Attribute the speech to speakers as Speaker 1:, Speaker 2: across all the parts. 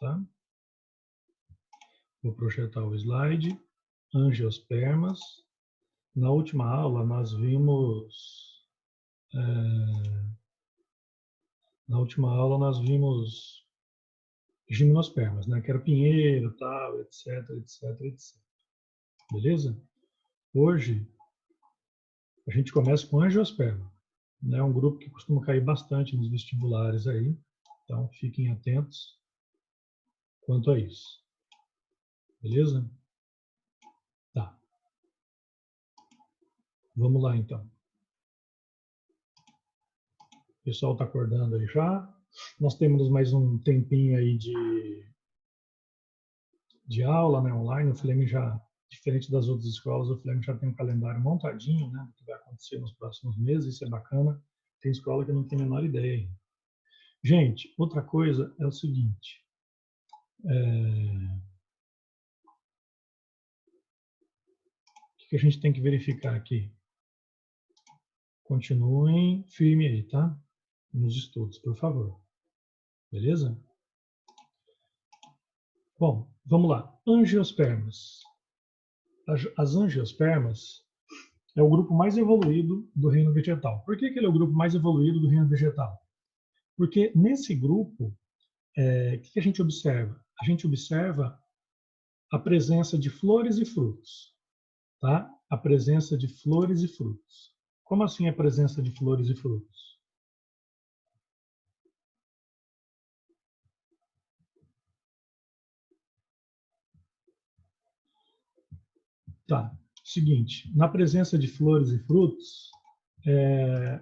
Speaker 1: tá? Vou projetar o slide. Angiospermas. Na última aula nós vimos gimnospermas, né? Que era pinheiro, tal, etc, etc, etc. Beleza? Hoje a gente começa com angiosperma, né? Um grupo que costuma cair bastante nos vestibulares aí, então fiquem atentos quanto a isso. Beleza? Tá. Vamos lá então. O pessoal está acordando aí já. Nós temos mais um tempinho aí de aula, né, online. O Flamengo já, diferente das outras escolas, o Flamengo já tem um calendário montadinho, né, do que vai acontecer nos próximos meses. Isso é bacana. Tem escola que não tem a menor ideia ainda. Gente, outra coisa é o seguinte. O que a gente tem que verificar aqui? Continuem firme aí, tá? Nos estudos, por favor. Beleza? Bom, vamos lá. Angiospermas. As angiospermas é o grupo mais evoluído do reino vegetal. Por que ele é o grupo mais evoluído do reino vegetal? Porque nesse grupo, o que a gente observa? A gente observa a presença de flores e frutos, tá? A presença de flores e frutos. Como assim a presença de flores e frutos? Tá. Seguinte, na presença de flores e frutos,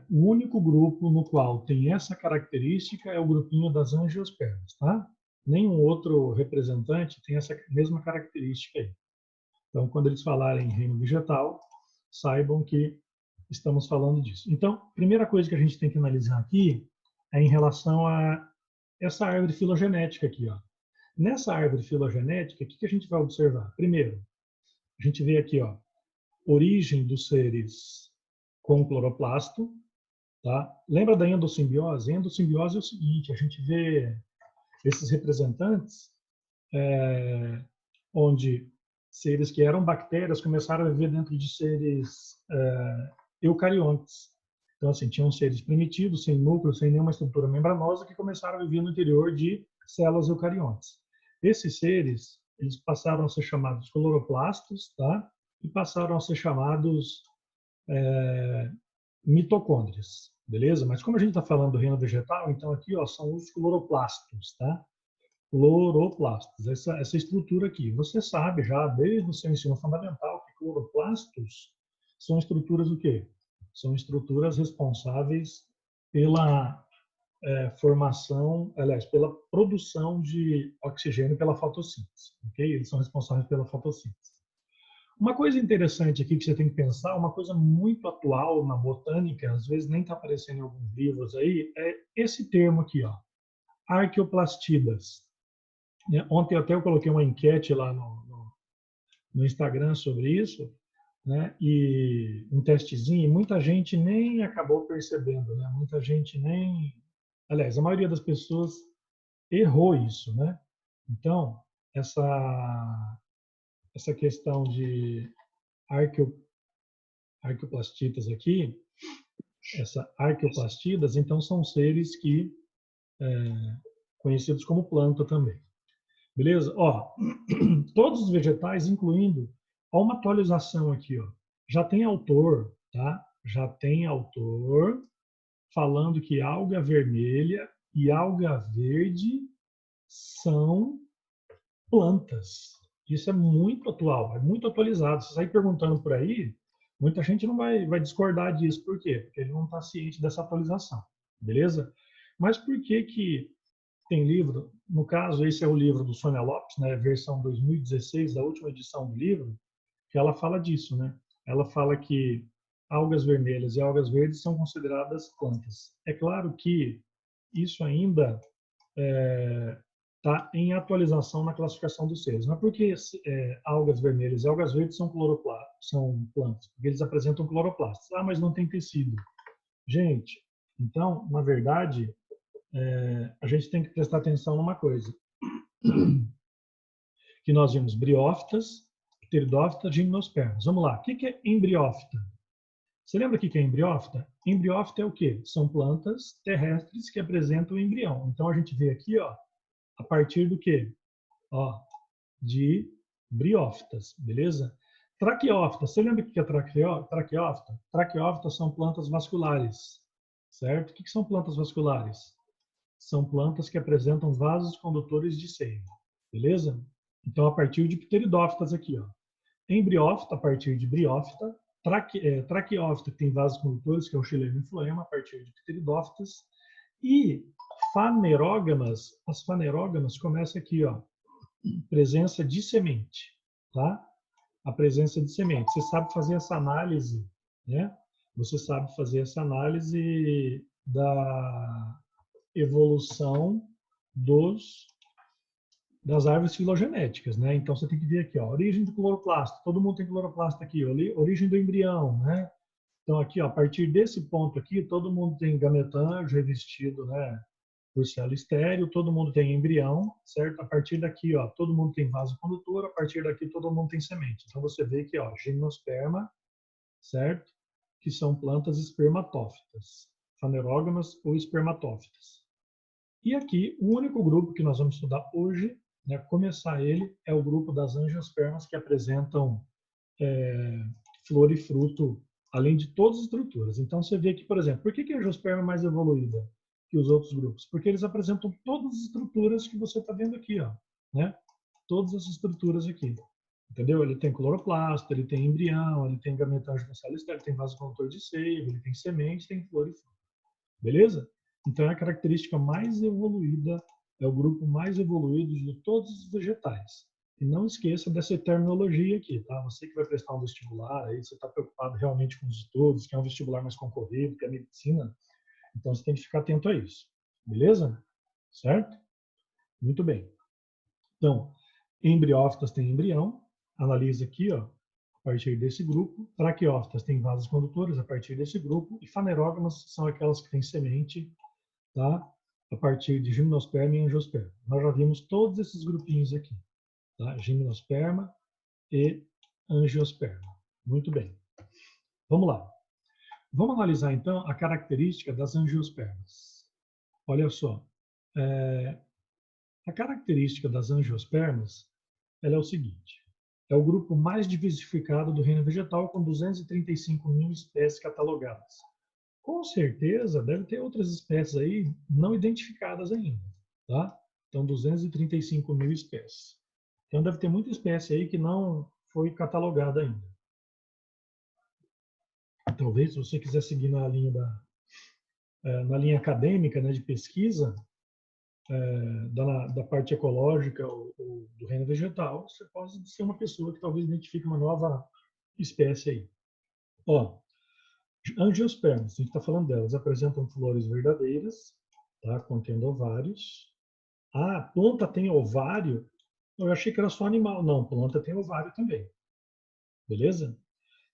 Speaker 1: o único grupo no qual tem essa característica é o grupinho das angiospermas, tá? Nenhum outro representante tem essa mesma característica aí. Então, quando eles falarem em reino vegetal, saibam que estamos falando disso. Então, primeira coisa que a gente tem que analisar aqui é em relação a essa árvore filogenética aqui, ó. Nessa árvore filogenética, o que a gente vai observar? Primeiro, a gente vê aqui, ó, origem dos seres com cloroplasto, tá? Lembra da endossimbiose? A endossimbiose é o seguinte, a gente vê esses representantes onde seres que eram bactérias começaram a viver dentro de seres eucariontes. Então, assim, tinham seres primitivos, sem núcleo, sem nenhuma estrutura membranosa, que começaram a viver no interior de células eucariontes. Esses seres, eles passaram a ser chamados cloroplastos, tá? E passaram a ser chamados mitocôndrias, beleza? Mas como a gente está falando do reino vegetal, então aqui, ó, são os cloroplastos, tá? Cloroplastos, essa estrutura aqui. Você sabe já, desde o seu ensino fundamental, que cloroplastos são estruturas o quê? São estruturas responsáveis pela formação, aliás, pela produção de oxigênio pela fotossíntese, ok? Eles são responsáveis pela fotossíntese. Uma coisa interessante aqui que você tem que pensar, uma coisa muito atual na botânica, às vezes nem está aparecendo em alguns livros aí, é esse termo aqui, ó, arqueoplastidas. Ontem até eu coloquei uma enquete lá no Instagram sobre isso, né? E um testezinho, e muita gente nem acabou percebendo, né? Muita gente nem, aliás, a maioria das pessoas errou isso, né? Então, essa questão de arqueoplastitas aqui, essa arqueoplastidas, então são seres que conhecidos como planta também. Beleza? Ó, todos os vegetais, incluindo, ó, uma atualização aqui, ó. Já tem autor, tá? Já tem autor falando que alga vermelha e alga verde são plantas. Isso é muito atual, é muito atualizado. Você sai perguntando por aí, muita gente não vai discordar disso. Por quê? Porque ele não está ciente dessa atualização. Beleza? Mas por que que tem livro? No caso, esse é o livro do Sônia Lopes, né, versão 2016, da última edição do livro, que ela fala disso, né? Ela fala que algas vermelhas e algas verdes são consideradas plantas. É claro que isso ainda está em atualização na classificação dos seres. Mas por que algas vermelhas e algas verdes são são plantas? Porque eles apresentam cloroplastos. Ah, mas não tem tecido. Gente, então, na verdade, a gente tem que prestar atenção numa coisa. que nós vimos briófitas, pteridófitas, gimnospermas. Vamos lá, o que é embriófita? Você lembra o que é embriófita? Embriófita é o quê? São plantas terrestres que apresentam embrião. Então a gente vê aqui, ó, a partir do quê? Ó, de briófitas, beleza? Traqueófita, você lembra o que é traqueófita? Traqueófitas são plantas vasculares, certo? O que são plantas vasculares? São plantas que apresentam vasos condutores de seiva, beleza? Então, a partir de pteridófitas aqui, ó. Embriófita, a partir de briófita. Traqueófita, que tem vasos condutores, que é o xilema e floema, a partir de pteridófitas. E fanerógamas, as fanerógamas começam aqui, ó. Presença de semente, tá? A presença de semente. Você sabe fazer essa análise, né? Você sabe fazer essa análise da evolução das árvores filogenéticas, né? Então você tem que ver aqui, ó, origem do cloroplasto. Todo mundo tem cloroplasto aqui. Origem do embrião, né? Então aqui, ó, a partir desse ponto aqui, todo mundo tem gametângio revestido, né, por célula estéril, todo mundo tem embrião, certo? A partir daqui, ó, todo mundo tem vaso condutor, a partir daqui todo mundo tem semente. Então você vê que, ó, gimnosperma, certo? Que são plantas espermatófitas, fanerógamas ou espermatófitas. E aqui, o único grupo que nós vamos estudar hoje, né, começar ele, é o grupo das angiospermas que apresentam flor e fruto, além de todas as estruturas. Então você vê aqui, por exemplo, por que a angiosperma é mais evoluída que os outros grupos? Porque eles apresentam todas as estruturas que você está vendo aqui, ó, né? Todas as estruturas aqui. Entendeu? Ele tem cloroplasto, ele tem embrião, ele tem gametagem com célula estéril, ele tem vasocondutor de seiva, ele tem semente, tem flor e fruto. Beleza? Então é a característica mais evoluída, é o grupo mais evoluído de todos os vegetais. E não esqueça dessa terminologia aqui, tá? Você que vai prestar um vestibular, aí você está preocupado realmente com os estudos, que é um vestibular mais concorrido, que é medicina, então você tem que ficar atento a isso. Beleza? Certo? Muito bem. Então, embriófitas tem embrião, analisa aqui, ó, a partir desse grupo. Traqueófitas tem vasos condutores a partir desse grupo. E fanerógamas são aquelas que têm semente, tá? A partir de gimnosperma e angiosperma. Nós já vimos todos esses grupinhos aqui, tá? Gimnosperma e angiosperma. Muito bem. Vamos lá. Vamos analisar, então, a característica das angiospermas. Olha só. A característica das angiospermas ela é o seguinte. É o grupo mais diversificado do reino vegetal, com 235 mil espécies catalogadas. Com certeza, deve ter outras espécies aí não identificadas ainda, tá? Então, 235 mil espécies. Então, deve ter muita espécie aí que não foi catalogada ainda. Talvez, se você quiser seguir na linha na linha acadêmica, né, de pesquisa, da parte ecológica ou do reino vegetal, você pode ser uma pessoa que talvez identifique uma nova espécie aí. Ó, angiospermas, a gente está falando delas, apresentam flores verdadeiras, tá, contendo ovários. Ah, planta tem ovário? Eu achei que era só animal. Não, planta tem ovário também. Beleza?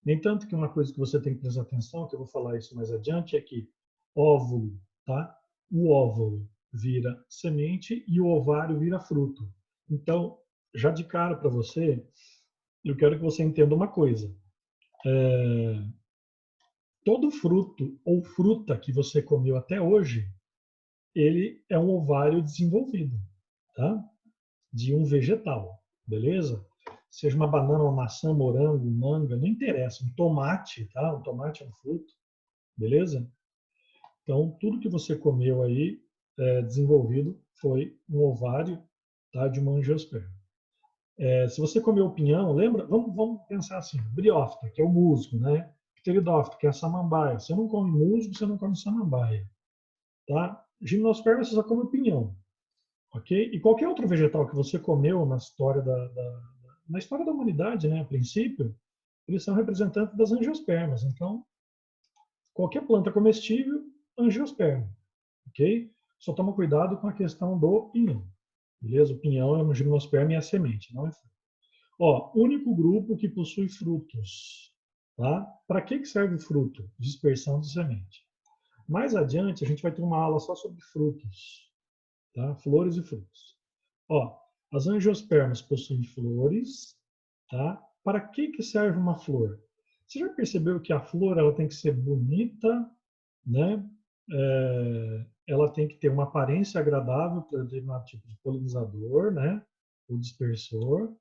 Speaker 1: Nem tanto que uma coisa que você tem que prestar atenção, que eu vou falar isso mais adiante, é que óvulo, tá? O óvulo vira semente e o ovário vira fruto. Então, já de cara para você, eu quero que você entenda uma coisa. Todo fruto ou fruta que você comeu até hoje, ele é um ovário desenvolvido, tá? De um vegetal, beleza? Seja uma banana, uma maçã, morango, manga, não interessa. Um tomate, tá? Um tomate é um fruto, beleza? Então, tudo que você comeu aí, desenvolvido, foi um ovário, tá? De uma angiosperma. Se você comeu pinhão, lembra? Vamos pensar assim, briófita, que é o musgo, né? Pteridófita, que é a samambaia. Você não come musgo, você não come samambaia, tá? Gimnosperma, você só come o pinhão, ok? E qualquer outro vegetal que você comeu na história na história da humanidade, né, a princípio, eles são representantes das angiospermas. Então, qualquer planta comestível, angiosperma, ok? Só toma cuidado com a questão do pinhão, beleza? O pinhão é um gimnosperma e é a semente, não é fruto. Ó, único grupo que possui frutos, tá? Para que serve o fruto? Dispersão de semente. Mais adiante, a gente vai ter uma aula só sobre frutos, tá? Flores e frutos. Ó, As angiospermas possuem flores, tá? Para que serve uma flor? Você já percebeu que a flor ela tem que ser bonita, né? Ela tem que ter uma aparência agradável para determinado tipo de polinizador, né? O dispersor.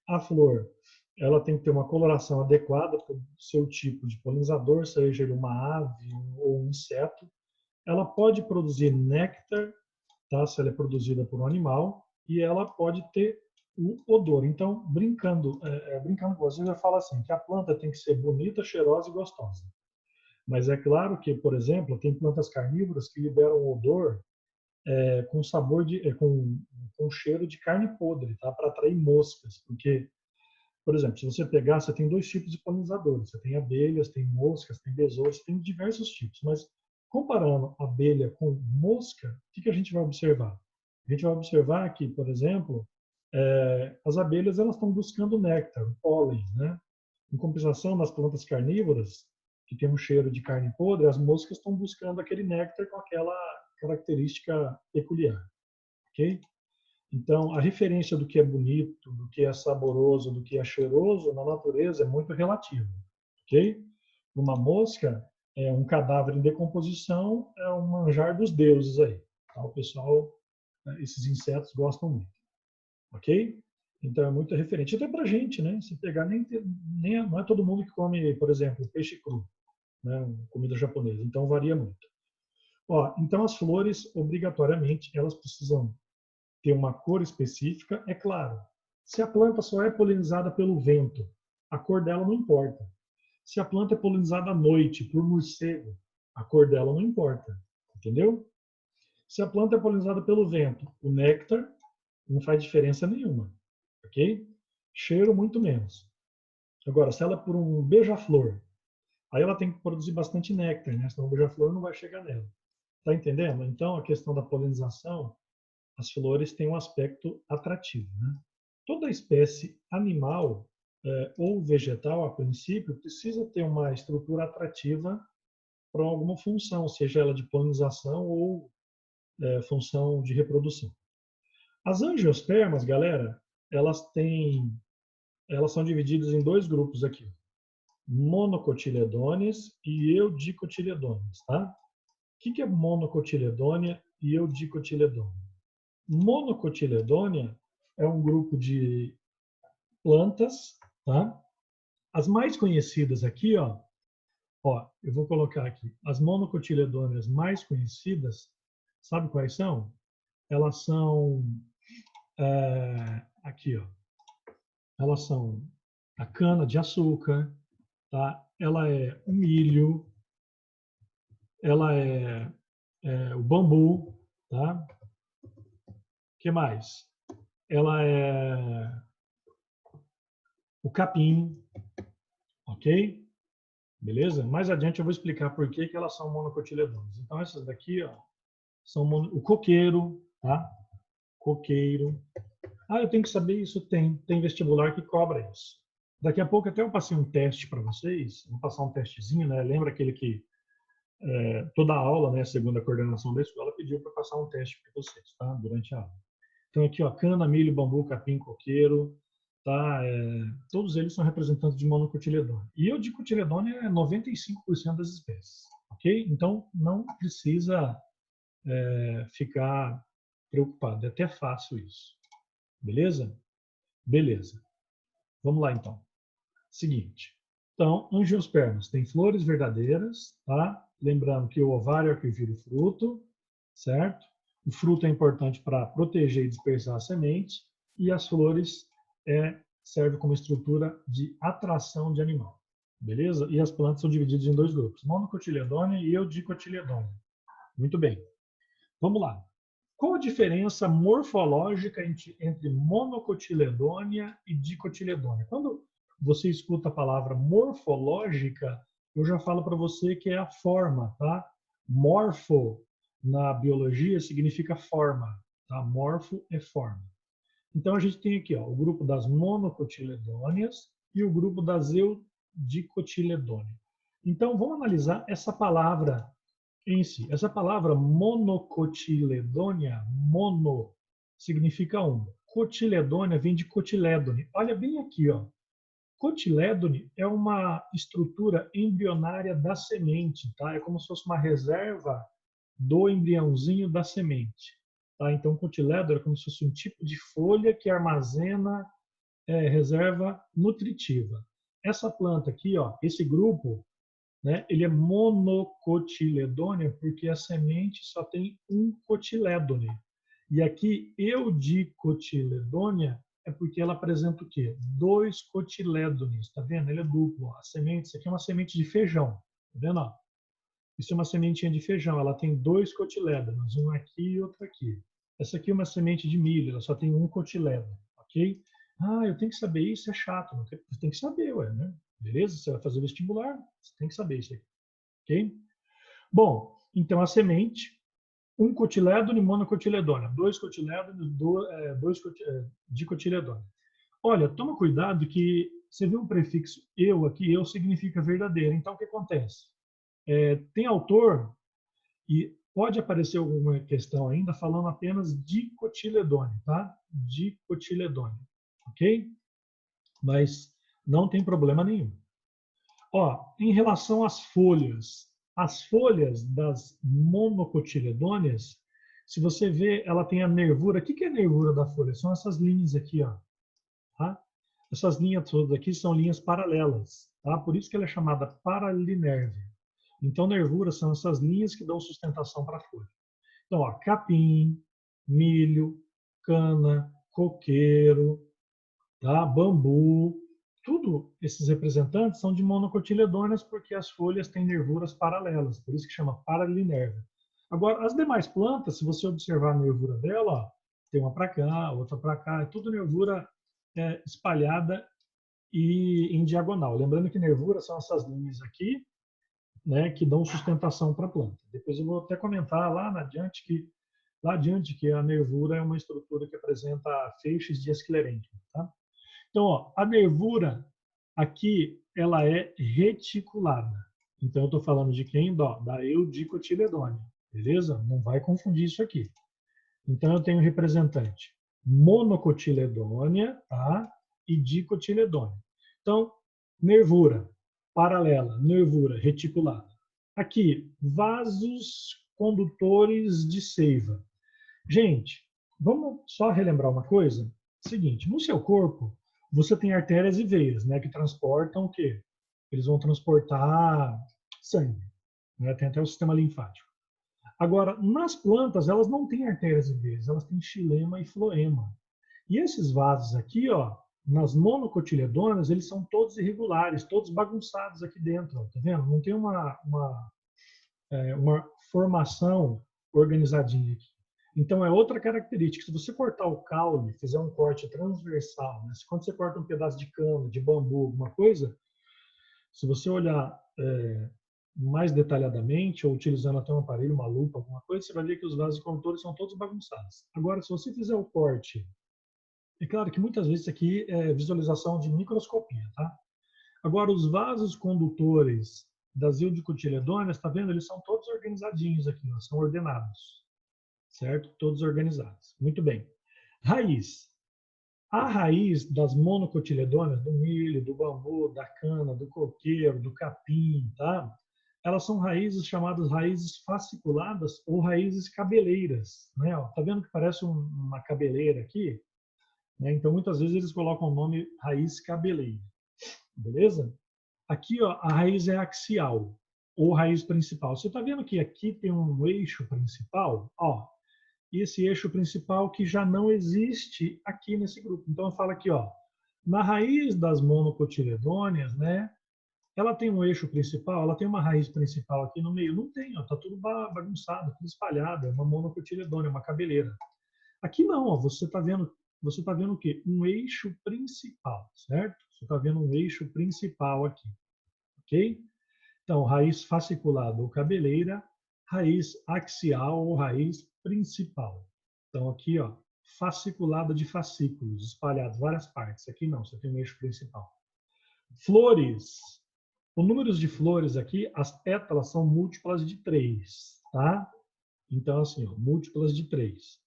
Speaker 1: A flor, ela tem que ter uma coloração adequada para o seu tipo de polinizador, seja ele uma ave ou um inseto. Ela pode produzir néctar, tá? Se ela é produzida por um animal, e ela pode ter o odor. Então, brincando com vocês, eu falo assim, que a planta tem que ser bonita, cheirosa e gostosa. Mas é claro que, por exemplo, tem plantas carnívoras que liberam odor com sabor com cheiro de carne podre, tá? Para atrair moscas, porque, por exemplo, se você pegar, você tem dois tipos de polinizadores. Você tem abelhas, tem moscas, tem besouros, tem diversos tipos. Mas comparando abelha com mosca, o que a gente vai observar? A gente vai observar que, por exemplo, as abelhas elas estão buscando néctar, pólen, né? Em compensação, nas plantas carnívoras, que tem um cheiro de carne podre, as moscas estão buscando aquele néctar com aquela característica peculiar, ok? Então, a referência do que é bonito, do que é saboroso, do que é cheiroso na natureza é muito relativa, ok? Uma mosca, um cadáver em decomposição, é um manjar dos deuses aí. Tá? O pessoal, esses insetos gostam muito, ok? Então, é muito referente. Até para gente, né? Se pegar, não é todo mundo que come, por exemplo, peixe cru, né? Comida japonesa. Então, varia muito. Ó, então, as flores, obrigatoriamente, elas precisam ter uma cor específica, é claro. Se a planta só é polinizada pelo vento, a cor dela não importa. Se a planta é polinizada à noite por morcego, a cor dela não importa. Entendeu? Se a planta é polinizada pelo vento, o néctar não faz diferença nenhuma. Ok? Cheiro, muito menos. Agora, se ela é por um beija-flor, aí ela tem que produzir bastante néctar, né? Senão o beija-flor não vai chegar nela. Tá entendendo? Então, a questão da polinização, as flores têm um aspecto atrativo, né? Toda espécie animal ou vegetal, a princípio, precisa ter uma estrutura atrativa para alguma função, seja ela de polinização ou função de reprodução. As angiospermas, galera, elas são divididas em dois grupos aqui: monocotiledôneas e eudicotiledôneas, tá? O que é monocotiledônea e eudicotiledônea? Monocotiledônea é um grupo de plantas, tá? As mais conhecidas aqui, eu vou colocar aqui. As monocotiledôneas mais conhecidas, sabe quais são? Elas são aqui, elas são a cana de açúcar, tá? Ela é o milho, ela é o bambu, tá? O que mais? Ela é o capim, ok? Beleza? Mais adiante eu vou explicar por que elas são monocotiledôneas. Então essas daqui, são o coqueiro, tá? Coqueiro. Ah, eu tenho que saber isso? Tem vestibular que cobra isso. Daqui a pouco até eu passei um teste para vocês, vou passar um testezinho, né? Lembra aquele que toda a aula, né, segundo a coordenação da escola, pediu para passar um teste para vocês, tá? Durante a aula. Então aqui, cana, milho, bambu, capim, coqueiro, tá? Todos eles são representantes de monocotiledônea. E eu de cotiledônea é 95% das espécies, ok? Então não precisa ficar preocupado, é até fácil isso. Beleza? Beleza. Vamos lá, então. Seguinte. Então, angiospermas tem flores verdadeiras, tá? Lembrando que o ovário é que vira o fruto, certo? O fruto é importante para proteger e dispersar a semente, e as flores servem como estrutura de atração de animal. Beleza? E as plantas são divididas em dois grupos, monocotiledônea e eudicotiledônea. Muito bem. Vamos lá. Qual a diferença morfológica entre monocotiledônea e dicotiledônea? Quando você escuta a palavra morfológica, eu já falo para você que é a forma, tá? Morfo, na biologia, significa forma, tá? Morfo é forma. Então, a gente tem aqui o grupo das monocotiledôneas e o grupo das eudicotiledôneas. Então, vamos analisar essa palavra em si. Essa palavra monocotiledônea, mono, significa um. cotiledônia vem de cotilédone. Olha bem aqui, ó. Cotilédone é uma estrutura embrionária da semente, tá? É como se fosse uma reserva do embriãozinho da semente, tá? Então, cotilédone é como se fosse um tipo de folha que armazena reserva nutritiva. Essa planta aqui, ó, esse grupo, né, ele é monocotiledônia porque a semente só tem um cotilédone. E aqui, eudicotiledônia é porque ela apresenta o quê? 2 cotilédones, tá vendo? Ele é duplo. A semente, isso aqui é uma semente de feijão, tá vendo? Ó? Isso é uma sementinha de feijão, ela tem 2 cotilédonos, um aqui e outro aqui. Essa aqui é uma semente de milho, ela só tem um cotilédono, ok? Ah, eu tenho que saber isso, é chato. Você tem que saber, ué, né? Beleza? Você vai fazer vestibular, você tem que saber isso aqui, ok? Bom, então a semente, um cotilédone, monocotiledônia, 2 cotilédones, dicotiledônia. Olha, toma cuidado que você viu o prefixo eu aqui, eu significa verdadeiro. Então, o que acontece? Tem autor e pode aparecer alguma questão ainda falando apenas dicotiledônio, tá? Dicotiledônio, ok? Mas não tem problema nenhum. Ó, em relação às folhas, as folhas das monocotiledôneas, se você vê, ela tem a nervura. O que é a nervura da folha? São essas linhas aqui, ó. Tá? Essas linhas todas aqui são linhas paralelas, tá? Por isso que ela é chamada paralinerve. Então, nervuras são essas linhas que dão sustentação para a folha. Então, ó, capim, milho, cana, coqueiro, tá? Bambu, tudo esses representantes são de monocotiledôneas porque as folhas têm nervuras paralelas, por isso que chama paralinerve. Agora, as demais plantas, se você observar a nervura dela, ó, tem uma para cá, outra para cá, é tudo nervura espalhada e em diagonal. Lembrando que nervura são essas linhas aqui, né, que dão sustentação para a planta. Depois eu vou até comentar lá adiante que a nervura é uma estrutura que apresenta feixes de esclerênquima, tá? Então, ó, a nervura aqui ela é reticulada. Então eu estou falando de quem? Da eudicotiledônia, beleza? Não vai confundir isso aqui. Então eu tenho representante monocotiledônia, tá? E dicotiledônia. Então, nervura paralela, nervura reticulada. Aqui, vasos condutores de seiva. Gente, vamos só relembrar uma coisa? Seguinte, no seu corpo, você tem artérias e veias, né, que transportam o quê? Eles vão transportar sangue, né? Tem até o sistema linfático. Agora, nas plantas, elas não têm artérias e veias, elas têm xilema e floema. E esses vasos aqui, ó, nas monocotiledôneas, eles são todos irregulares, todos bagunçados aqui dentro, ó, tá vendo? Não tem uma formação organizadinha aqui. Então, é outra característica. Se você cortar o caule, fizer um corte transversal, né? Quando você corta um pedaço de cana, de bambu, alguma coisa, se você olhar mais detalhadamente, ou utilizando até um aparelho, uma lupa, alguma coisa, você vai ver que os vasos condutores são todos bagunçados. Agora, se você fizer o corte, é claro que muitas vezes isso aqui é visualização de microscopia, tá? Agora, os vasos condutores das eudicotiledôneas, tá vendo? Eles são todos organizadinhos aqui, ó, são ordenados, certo? Todos organizados. Muito bem. Raiz. A raiz das monocotiledôneas, do milho, do bambu, da cana, do coqueiro, do capim, tá? Elas são raízes chamadas raízes fasciculadas ou raízes cabeleiras, né? Ó, tá vendo que parece uma cabeleira aqui? Né? Então, muitas vezes eles colocam o nome raiz cabeleira, beleza? Aqui, ó, a raiz é axial ou raiz principal. Você está vendo que aqui tem um eixo principal? Ó, e esse eixo principal que já não existe aqui nesse grupo. Então, eu falo aqui, ó, na raiz das monocotiledôneas, né, ela tem um eixo principal, ela tem uma raiz principal aqui no meio. Não tem, ó, tá tudo bagunçado, tudo espalhado, é uma monocotiledônea, uma cabeleira. Aqui não, ó, você está vendo o quê? Um eixo principal, certo? Você está vendo um eixo principal aqui, ok? Então, raiz fasciculada ou cabeleira, raiz axial ou raiz principal. Então, aqui, ó, fasciculada de fascículos, espalhados, várias partes. Aqui não, você tem um eixo principal. Flores. O número de flores aqui, as pétalas são múltiplas de 3, tá? Então, assim, ó, múltiplas de 3.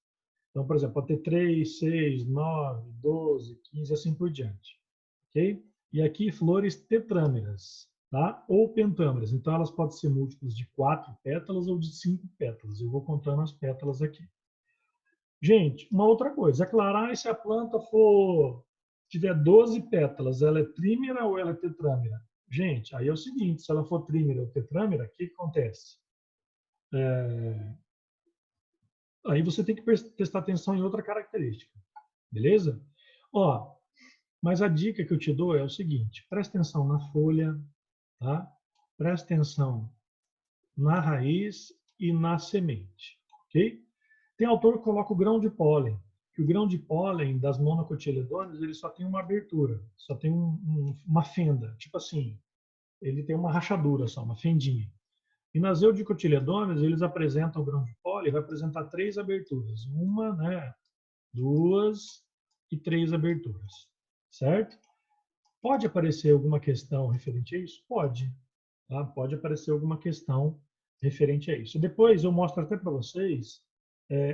Speaker 1: Então, por exemplo, pode ter 3, 6, 9, 12, 15, assim por diante. Ok? E aqui flores tetrâmeras, tá? Ou pentâmeras. Então, elas podem ser múltiplos de 4 pétalas ou de 5 pétalas. Eu vou contando as pétalas aqui. Gente, uma outra coisa. Aclarar se a planta tiver 12 pétalas, ela é trímera ou ela é tetrâmera? Gente, aí é o seguinte, se ela for trímera ou tetrâmera, o que acontece? Aí você tem que prestar atenção em outra característica, beleza? Ó, mas a dica que eu te dou é o seguinte, presta atenção na folha, tá? Presta atenção na raiz e na semente, ok? Tem autor que coloca o grão de pólen, que o grão de pólen das monocotiledôneas, ele só tem uma abertura, só tem uma fenda, tipo assim, ele tem uma rachadura só, uma fendinha. E nas eudicotiledôneas, eles apresentam o grão de pólen, vai apresentar 3 aberturas, uma, né, 2 e 3 aberturas, certo? Pode aparecer alguma questão referente a isso? Pode, tá? Pode aparecer alguma questão referente a isso. Depois eu mostro até para vocês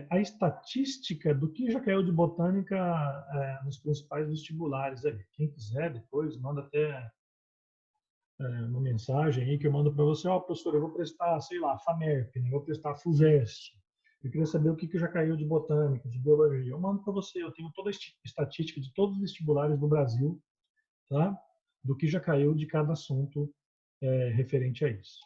Speaker 1: a estatística do que já caiu de botânica nos principais vestibulares. Aí. Quem quiser, depois manda até uma mensagem aí que eu mando para você. Ó, professor, eu vou prestar, sei lá, FAMERP, né? Eu vou prestar FUVEST. Eu queria saber o que já caiu de botânica, de biologia. Eu mando para você. Eu tenho toda a estatística de todos os vestibulares do Brasil, tá? Do que já caiu de cada assunto referente a isso.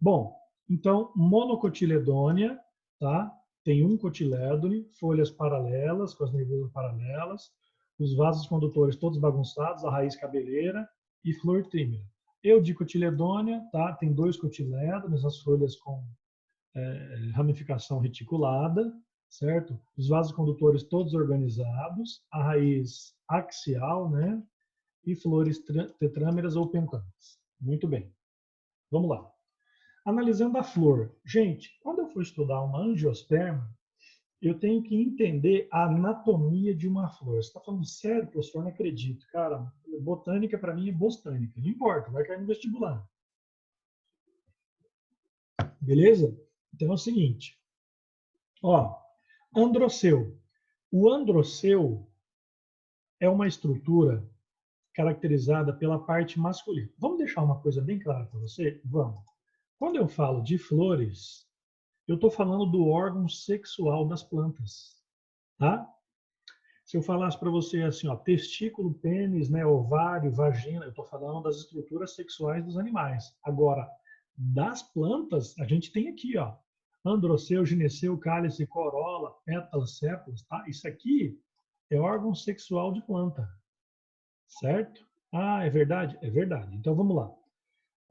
Speaker 1: Bom, então, monocotiledônea, tá? Tem um cotilédone, folhas paralelas, com as nervosas paralelas, os vasos condutores todos bagunçados, a raiz cabeleira e flor trímera. Eudicotiledônea, tá? Tem 2 cotilédones, as folhas com ramificação reticulada, certo? Os vasos condutores todos organizados, a raiz axial, né? E flores tetrâmeras ou pentâmeras. Muito bem. Vamos lá. Analisando a flor. Gente, quando eu for estudar uma angiosperma, eu tenho que entender a anatomia de uma flor. Você está falando sério, professor? Não acredito. Cara, botânica para mim é botânica. Não importa, vai cair no vestibular. Beleza? Então é o seguinte. Ó, androceu. O androceu é uma estrutura caracterizada pela parte masculina. Vamos deixar uma coisa bem clara para você? Vamos. Quando eu falo de flores, eu estou falando do órgão sexual das plantas, tá? Se eu falasse para você assim, ó, testículo, pênis, né, ovário, vagina, eu estou falando das estruturas sexuais dos animais. Agora, das plantas, a gente tem aqui, ó, androceu, gineceu, cálice, corola, pétalas, sépalas, tá? Isso aqui é órgão sexual de planta, certo? Ah, é verdade? É verdade. Então vamos lá.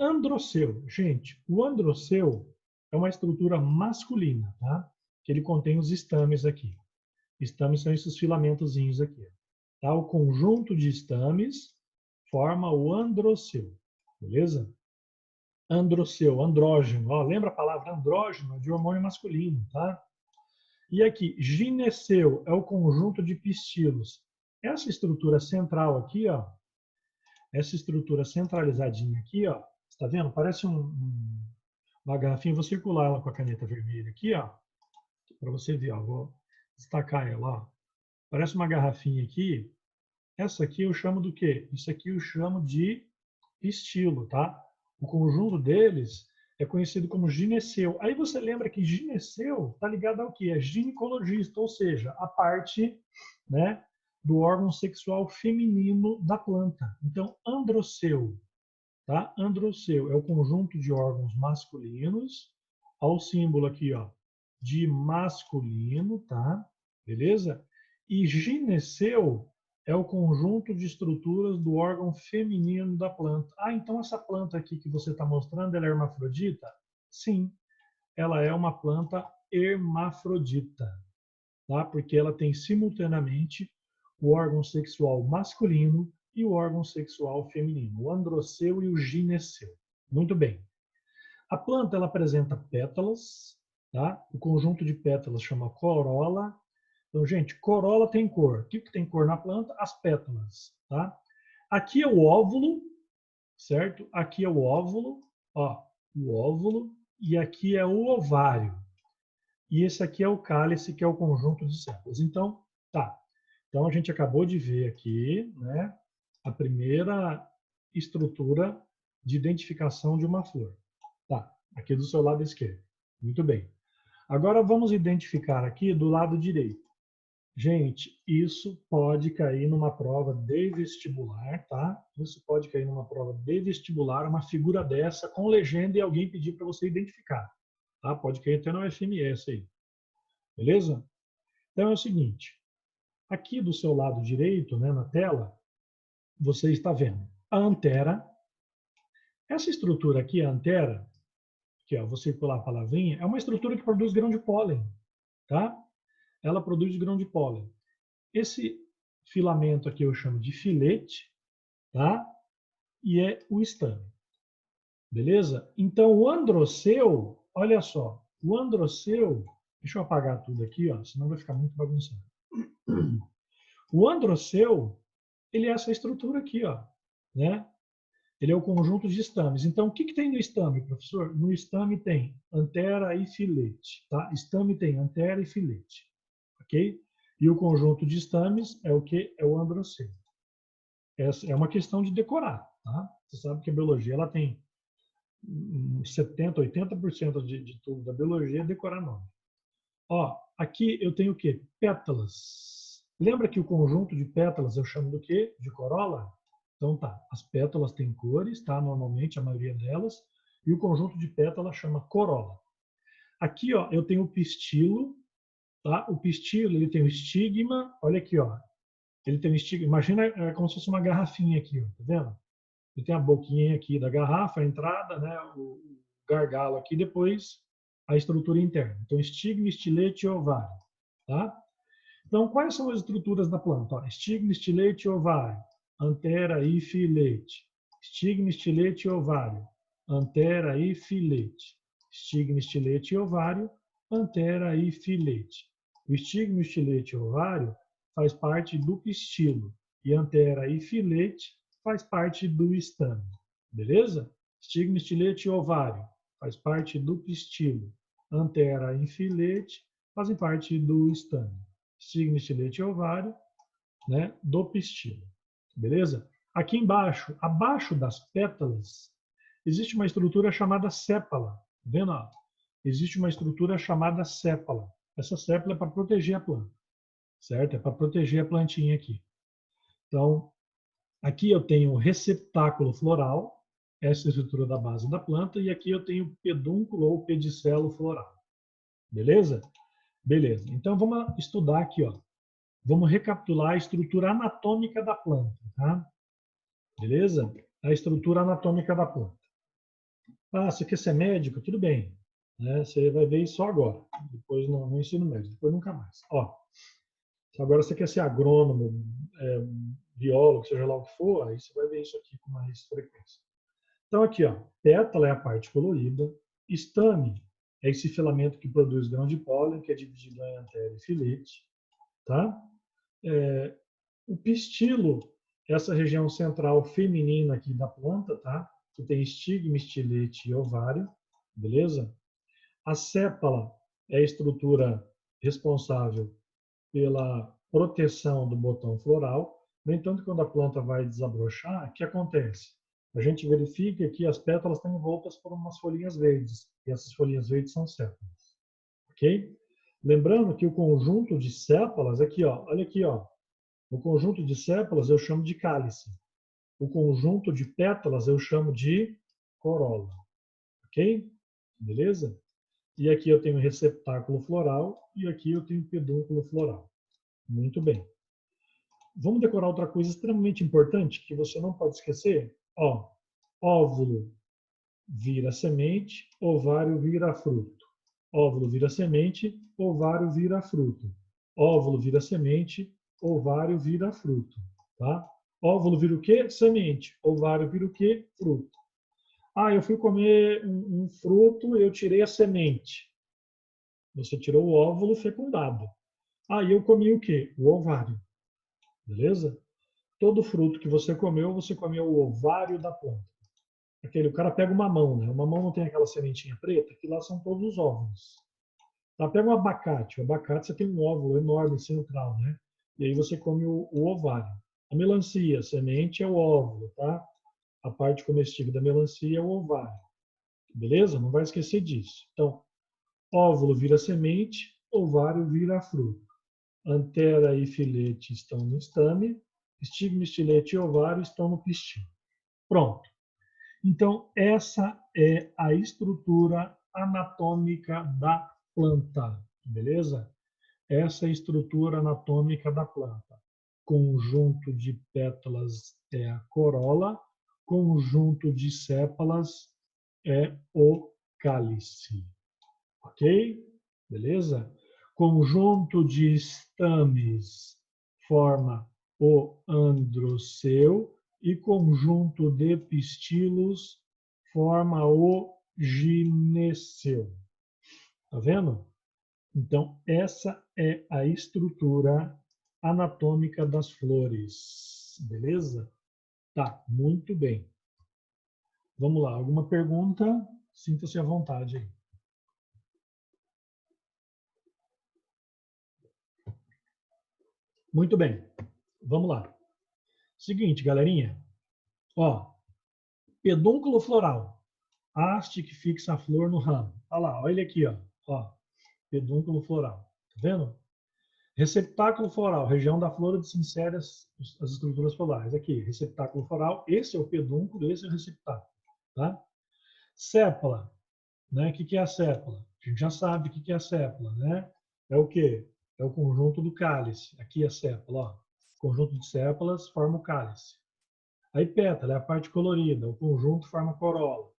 Speaker 1: Androceu, gente, o androceu é uma estrutura masculina, tá? Que ele contém os estames aqui. Estames são esses filamentozinhos aqui. Tá? O conjunto de estames forma o androceu, beleza? Androceu, andrógeno, ó, lembra a palavra andrógeno? De hormônio masculino, tá? E aqui, gineceu é o conjunto de pistilos. Essa estrutura central aqui, ó, essa estrutura centralizadinha aqui, ó, está vendo? Parece uma garrafinha. Vou circular ela com a caneta vermelha aqui, ó, para você ver. Ó, vou destacar ela. Ó. Parece uma garrafinha aqui. Essa aqui eu chamo do quê? Isso aqui eu chamo de pistilo, tá? O conjunto deles é conhecido como gineceu. Aí você lembra que gineceu está ligado ao quê? É ginecologista, ou seja, a parte, né, do órgão sexual feminino da planta. Então, androceu, tá? Androceu é o conjunto de órgãos masculinos, ao símbolo aqui, ó, de masculino, tá? Beleza? E gineceu é o conjunto de estruturas do órgão feminino da planta. Ah, então essa planta aqui que você está mostrando, ela é hermafrodita? Sim, ela é uma planta hermafrodita, tá? Porque ela tem simultaneamente o órgão sexual masculino e o órgão sexual feminino, o androceu e o gineceu. Muito bem. A planta ela apresenta pétalas, tá? O conjunto de pétalas chama corola. Então, gente, corola tem cor. O que tem cor na planta? As pétalas, tá? Aqui é o óvulo, certo? Aqui é o óvulo, ó, o óvulo, e aqui é o ovário. e esse aqui é o cálice, que é o conjunto de sépalas. Então, tá. Então, a gente acabou de ver aqui, né, a primeira estrutura de identificação de uma flor. Tá, aqui do seu lado esquerdo. Muito bem. Agora, vamos identificar aqui do lado direito. Gente, isso pode cair numa prova de vestibular, tá? Isso pode cair numa prova de vestibular, uma figura dessa com legenda e alguém pedir para você identificar, tá? Pode cair até no FMS aí, beleza? Então é o seguinte, aqui do seu lado direito, né, na tela, você está vendo a antera. Essa estrutura aqui, a antera, que ó, vou circular a palavrinha, é uma estrutura que produz grão de pólen, tá? Ela produz grão de pólen. Esse filamento aqui eu chamo de filete, tá? E é o estame. Beleza? Então, o androceu, olha só, o androceu, deixa eu apagar tudo aqui, ó, senão vai ficar muito bagunçado. O androceu, ele é essa estrutura aqui, ó, né? Ele é o conjunto de estames. Então, o que que tem no estame, professor? No estame tem antera e filete, tá? Estame tem antera e filete, ok? E o conjunto de estames é o que? É o androceu. Essa é uma questão de decorar, tá? Você sabe que a biologia ela tem 70, 80% de tudo da biologia é decorar nome. Ó, aqui eu tenho o quê? Pétalas. Lembra que o conjunto de pétalas eu chamo do quê? De corola? Então tá, as pétalas têm cores, tá? Normalmente, a maioria delas. E o conjunto de pétalas chama corola. Aqui, ó, eu tenho o pistilo, tá? O pistilo, ele tem o estigma, olha aqui, ó. Ele tem um estigma, imagina como se fosse uma garrafinha aqui, ó, tá vendo? Ele tem a boquinha aqui da garrafa, a entrada, né, o gargalo aqui, depois a estrutura interna. Então, estigma, estilete e ovário. Tá? Então, quais são as estruturas da planta? Ó, estigma, estilete e ovário. Antera e filete. Estigma, estilete e ovário. Antera e filete. Estigma, estilete e ovário. Antera e filete. O estigma, estilete e ovário faz parte do pistilo. E antera e filete faz parte do estame. Beleza? Estigma, estilete e ovário faz parte do pistilo. Antera e filete fazem parte do estame. Estigma, estilete e ovário, né, do pistilo. Beleza? Aqui embaixo, abaixo das pétalas, existe uma estrutura chamada sépala. Tá vendo? Existe uma estrutura chamada sépala. Essa sépala é para proteger a planta, certo? É para proteger a plantinha aqui. Então, aqui eu tenho o receptáculo floral, essa é a estrutura da base da planta, e aqui eu tenho pedúnculo ou pedicelo floral. Beleza? Beleza. Então vamos estudar aqui, ó. Vamos recapitular a estrutura anatômica da planta, tá? Beleza? A estrutura anatômica da planta. Ah, você quer ser médico? Tudo bem. Né? Você vai ver isso só agora. Depois no ensino médio, depois nunca mais. Ó, agora você quer ser agrônomo, biólogo, seja lá o que for, aí você vai ver isso aqui com mais frequência. Então aqui, ó, pétala é a parte colorida, estame é esse filamento que produz grão de pólen, que é dividido em antera e filete, tá? O pistilo, essa região central feminina aqui da planta, tá? Que tem estigma, estilete e ovário, beleza? A sépala é a estrutura responsável pela proteção do botão floral. No entanto, quando a planta vai desabrochar, o que acontece? A gente verifica que as pétalas estão envoltas por umas folhinhas verdes, e essas folhinhas verdes são sépalas. Ok? Lembrando que o conjunto de sépalas, aqui, ó, olha aqui, ó, o conjunto de sépalas eu chamo de cálice. O conjunto de pétalas eu chamo de corola. Ok? Beleza? E aqui eu tenho receptáculo floral e aqui eu tenho pedúnculo floral. Muito bem. Vamos decorar outra coisa extremamente importante que você não pode esquecer. Ó, óvulo vira semente, ovário vira fruto. Óvulo vira semente, ovário vira fruto. Óvulo vira semente, ovário vira fruto. Tá? Óvulo vira o quê? Semente. Ovário vira o quê? Fruto. Ah, eu fui comer um fruto, eu tirei a semente. Você tirou o óvulo fecundado. Ah, e eu comi o quê? O ovário. Beleza? Todo fruto que você comeu o ovário da planta. O cara pega uma mamão, né? O mamão não tem aquela sementinha preta, que lá são todos os óvulos. Tá? Pega um abacate. O abacate você tem um óvulo enorme central, né? E aí você come o ovário. A melancia, a semente é o óvulo, tá? A parte comestível da melancia é o ovário. Beleza? Não vai esquecer disso. Então, óvulo vira semente, ovário vira fruto. Antera e filete estão no estame, estigma, estilete e ovário estão no pistil. Pronto. Então, essa é a estrutura anatômica da planta, beleza? Essa é a estrutura anatômica da planta. Conjunto de pétalas é a corola, conjunto de sépalas é o cálice. Ok? Beleza? Conjunto de estames forma o androceu e conjunto de pistilos forma o gineceu. Tá vendo? Então, essa é a estrutura anatômica das flores. Beleza? Tá, muito bem. Vamos lá, alguma pergunta? Sinta-se à vontade aí. Muito bem, vamos lá. Seguinte, galerinha. Ó, pedúnculo floral. Haste que fixa a flor no ramo. Olha lá, olha ele aqui, ó. Ó, pedúnculo floral. Tá vendo? Receptáculo floral, região da flor onde se inserem as estruturas florales. Aqui, receptáculo floral, esse é o pedúnculo, esse é o receptáculo. Tá? Sépala, né? O que é a sépala? A gente já sabe o que é a sépala, né? É o quê? É o conjunto do cálice. Aqui é a sépala, ó. Conjunto de sépalas forma o cálice. Aí pétala é a parte colorida, o conjunto forma a corola.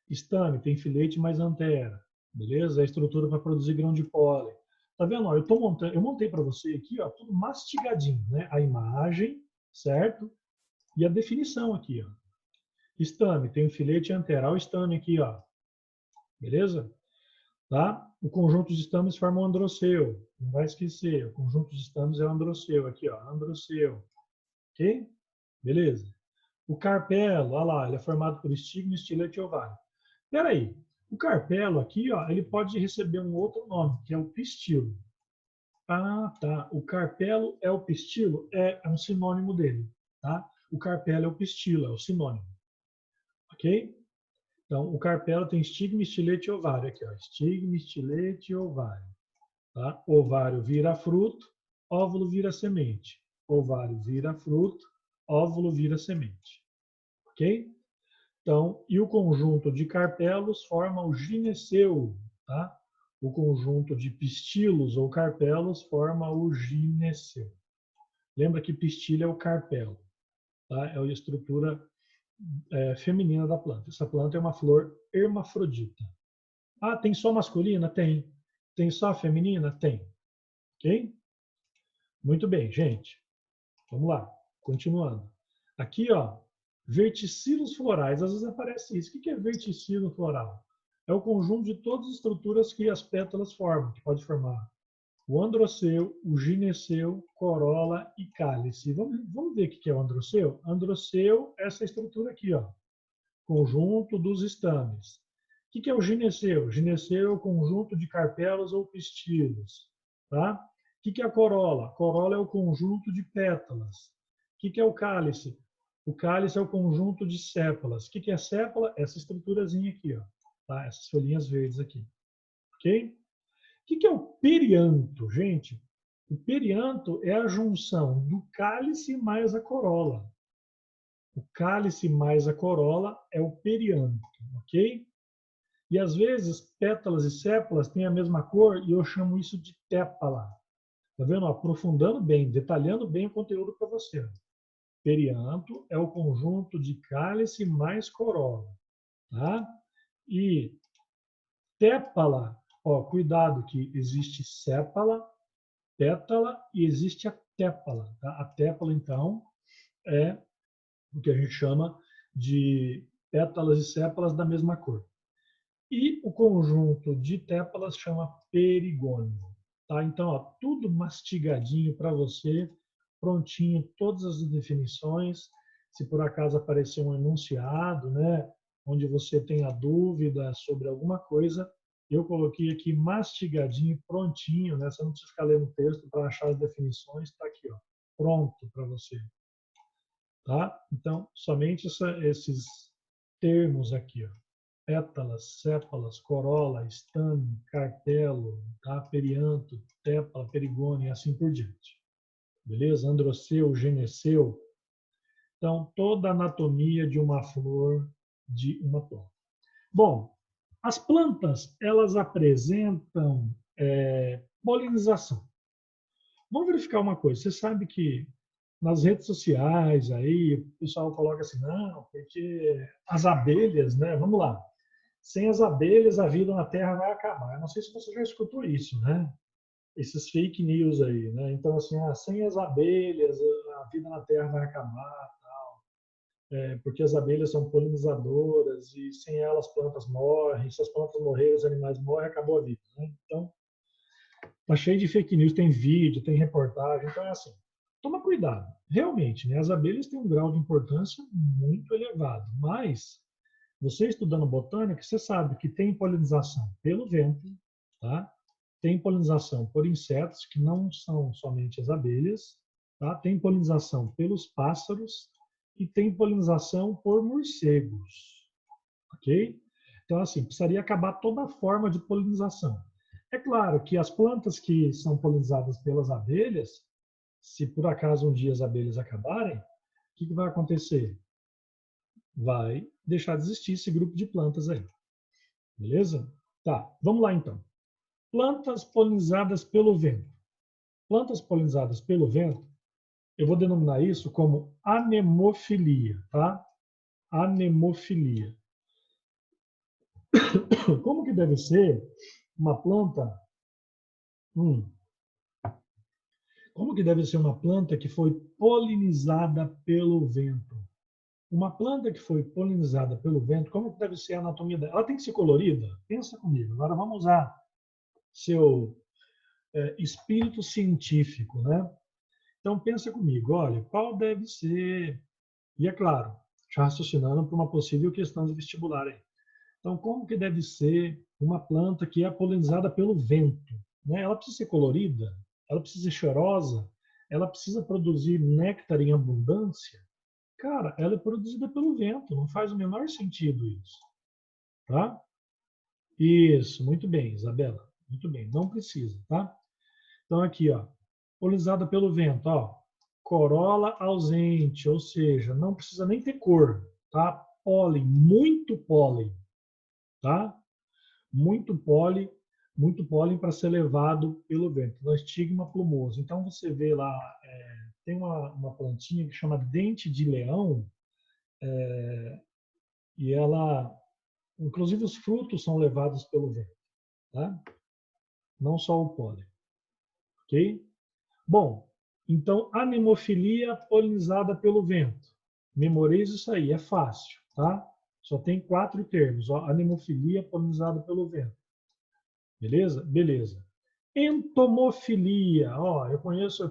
Speaker 1: Estame tem filete mais antera, beleza? É a estrutura para produzir grão de pólen. Tá vendo? Ó, eu montei para você aqui, ó, tudo mastigadinho, né? A imagem, certo? E a definição aqui, ó. Estame tem filete antera, olha o estame aqui, ó. Beleza? Tá? O conjunto de estames forma o androceu. Não vai esquecer, o conjunto de estames é o androceu aqui, ó, androceu. Ok? Beleza? O carpelo, olha lá, ele é formado por estigma, estilete e ovário. Espera aí, o carpelo aqui, ó, ele pode receber um outro nome, que é o pistilo. Ah, tá. O carpelo é o pistilo? É um sinônimo dele, tá? O carpelo é o pistilo, é o sinônimo. Ok? Então, o carpelo tem estigma, estilete e ovário. Aqui, ó, estigma, estilete e ovário. Tá? Ovário vira fruto, óvulo vira semente. Ovário vira fruto, óvulo vira semente. Ok? Então, e o conjunto de carpelos forma o gineceu, tá? O conjunto de pistilos ou carpelos forma o gineceu. Lembra que pistilho é o carpelo, tá? É a estrutura feminina da planta. Essa planta é uma flor hermafrodita. Ah, tem só masculina? Tem. Tem só feminina? Tem. Ok? Muito bem, gente. Vamos lá. Continuando. Aqui, ó, verticilos florais. Às vezes aparece isso. O que é verticilo floral? É o conjunto de todas as estruturas que as pétalas formam, que pode formar o androceu, o gineceu, corola e cálice. Vamos ver o que é o androceu? Androceu é essa estrutura aqui, ó, conjunto dos estames. O que é o gineceu? Gineceu é o conjunto de carpelos ou pistilos. Tá? O que é a corola? Corola é o conjunto de pétalas. O que é o cálice? O cálice é o conjunto de sépalas. O que é sépala? Essa estruturazinha aqui, ó, tá? Essas folhinhas verdes aqui. Ok? O que é o perianto, gente? O perianto é a junção do cálice mais a corola. O cálice mais a corola é o perianto, ok? E às vezes pétalas e sépalas têm a mesma cor e eu chamo isso de tépala. Tá vendo? Aprofundando bem, detalhando bem o conteúdo para você. Perianto é o conjunto de cálice mais corola, tá? E tépala, ó, cuidado que existe sépala, pétala e existe a tépala, tá? A tépala então é o que a gente chama de pétalas e sépalas da mesma cor. E o conjunto de tépalas chama perigônio. Tá? Então, ó, tudo mastigadinho para você, prontinho, todas as definições. Se por acaso aparecer um enunciado, né, onde você tenha dúvida sobre alguma coisa, Eu coloquei aqui mastigadinho, prontinho, né? Você não precisa ficar lendo o texto para achar as definições, está aqui, ó, pronto para você. Tá? Então, somente esses termos aqui, ó, pétalas, sépalas, corola, estame, carpelo, tá? Perianto, tépala, perigônio e assim por diante. Beleza? Androceu, gineceu. Então, toda a anatomia de uma flor, de uma planta. Bom, as plantas, elas apresentam polinização. Vamos verificar uma coisa. Você sabe que nas redes sociais aí o pessoal coloca assim, não, porque as abelhas, né? Vamos lá. Sem as abelhas a vida na Terra vai acabar. Eu não sei se você já escutou isso, né? Esses fake news aí, né? Então assim, sem as abelhas a vida na Terra vai acabar, porque as abelhas são polinizadoras e sem elas as plantas morrem. Se as plantas morrerem, os animais morrem, acabou a vida, né? Então tá cheio de fake news, tem vídeo, tem reportagem, então é assim. Toma cuidado. Realmente, né, as abelhas têm um grau de importância muito elevado, mas você estudando botânica, você sabe que tem polinização pelo vento, tá? Tem polinização por insetos, que não são somente as abelhas, tá? Tem polinização pelos pássaros e tem polinização por morcegos, ok? Então, assim, precisaria acabar toda a forma de polinização. É claro que as plantas que são polinizadas pelas abelhas, se por acaso um dia as abelhas acabarem, o que vai acontecer? Vai deixar de existir esse grupo de plantas aí. Beleza? Tá, vamos lá então. Plantas polinizadas pelo vento. Plantas polinizadas pelo vento, eu vou denominar isso como anemofilia, tá? Anemofilia. Como que deve ser uma planta? Como que deve ser uma planta que foi polinizada pelo vento? Uma planta que foi polinizada pelo vento, como que deve ser a anatomia dela? Ela tem que ser colorida? Pensa comigo. Agora vamos usar seu espírito científico, né? Então pensa comigo, olha, qual deve ser... E é claro, já raciocinando para uma possível questão de vestibular aí. Então, como que deve ser uma planta que é polinizada pelo vento? Né? Ela precisa ser colorida, ela precisa ser cheirosa, ela precisa produzir néctar em abundância. Cara, ela é produzida pelo vento, não faz o menor sentido isso. Tá? Isso, muito bem, Isabela. Muito bem, não precisa, tá? Então aqui, ó, polinizada pelo vento, ó, corola ausente, ou seja, não precisa nem ter cor, tá? Pólen, tá? Muito pólen para ser levado pelo vento. No estigma plumoso. Então você vê lá, tem uma plantinha que chama dente de leão, e ela, inclusive os frutos são levados pelo vento, tá? Não só o pólen, ok? Bom, então anemofilia polinizada pelo vento. Memorize isso aí, é fácil, tá? Só tem 4 termos, ó, anemofilia polinizada pelo vento. Beleza? Beleza. Entomofilia. Ó, eu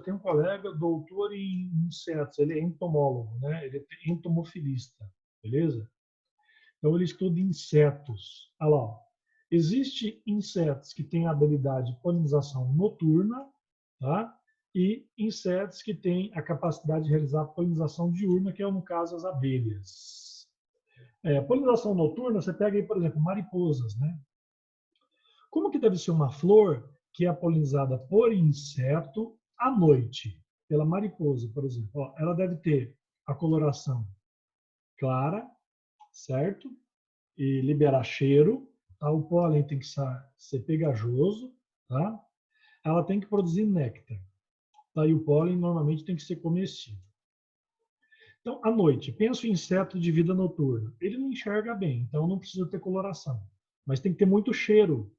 Speaker 1: tenho um colega doutor em insetos, ele é entomólogo, né? Ele é entomofilista, beleza? Então ele estuda insetos. Olha lá, ó. Existem insetos que têm habilidade de polinização noturna, tá? E insetos que têm a capacidade de realizar polinização diurna, que é no caso as abelhas. Polinização noturna, você pega aí, por exemplo, mariposas, né? Como que deve ser uma flor que é polinizada por inseto à noite? Pela mariposa, por exemplo. Ó, ela deve ter a coloração clara, certo? E liberar cheiro. Tá? O pólen tem que ser pegajoso. Tá? Ela tem que produzir néctar. Tá? E o pólen normalmente tem que ser comestível. Então, à noite, pensa em inseto de vida noturna. Ele não enxerga bem, então não precisa ter coloração. Mas tem que ter muito cheiro.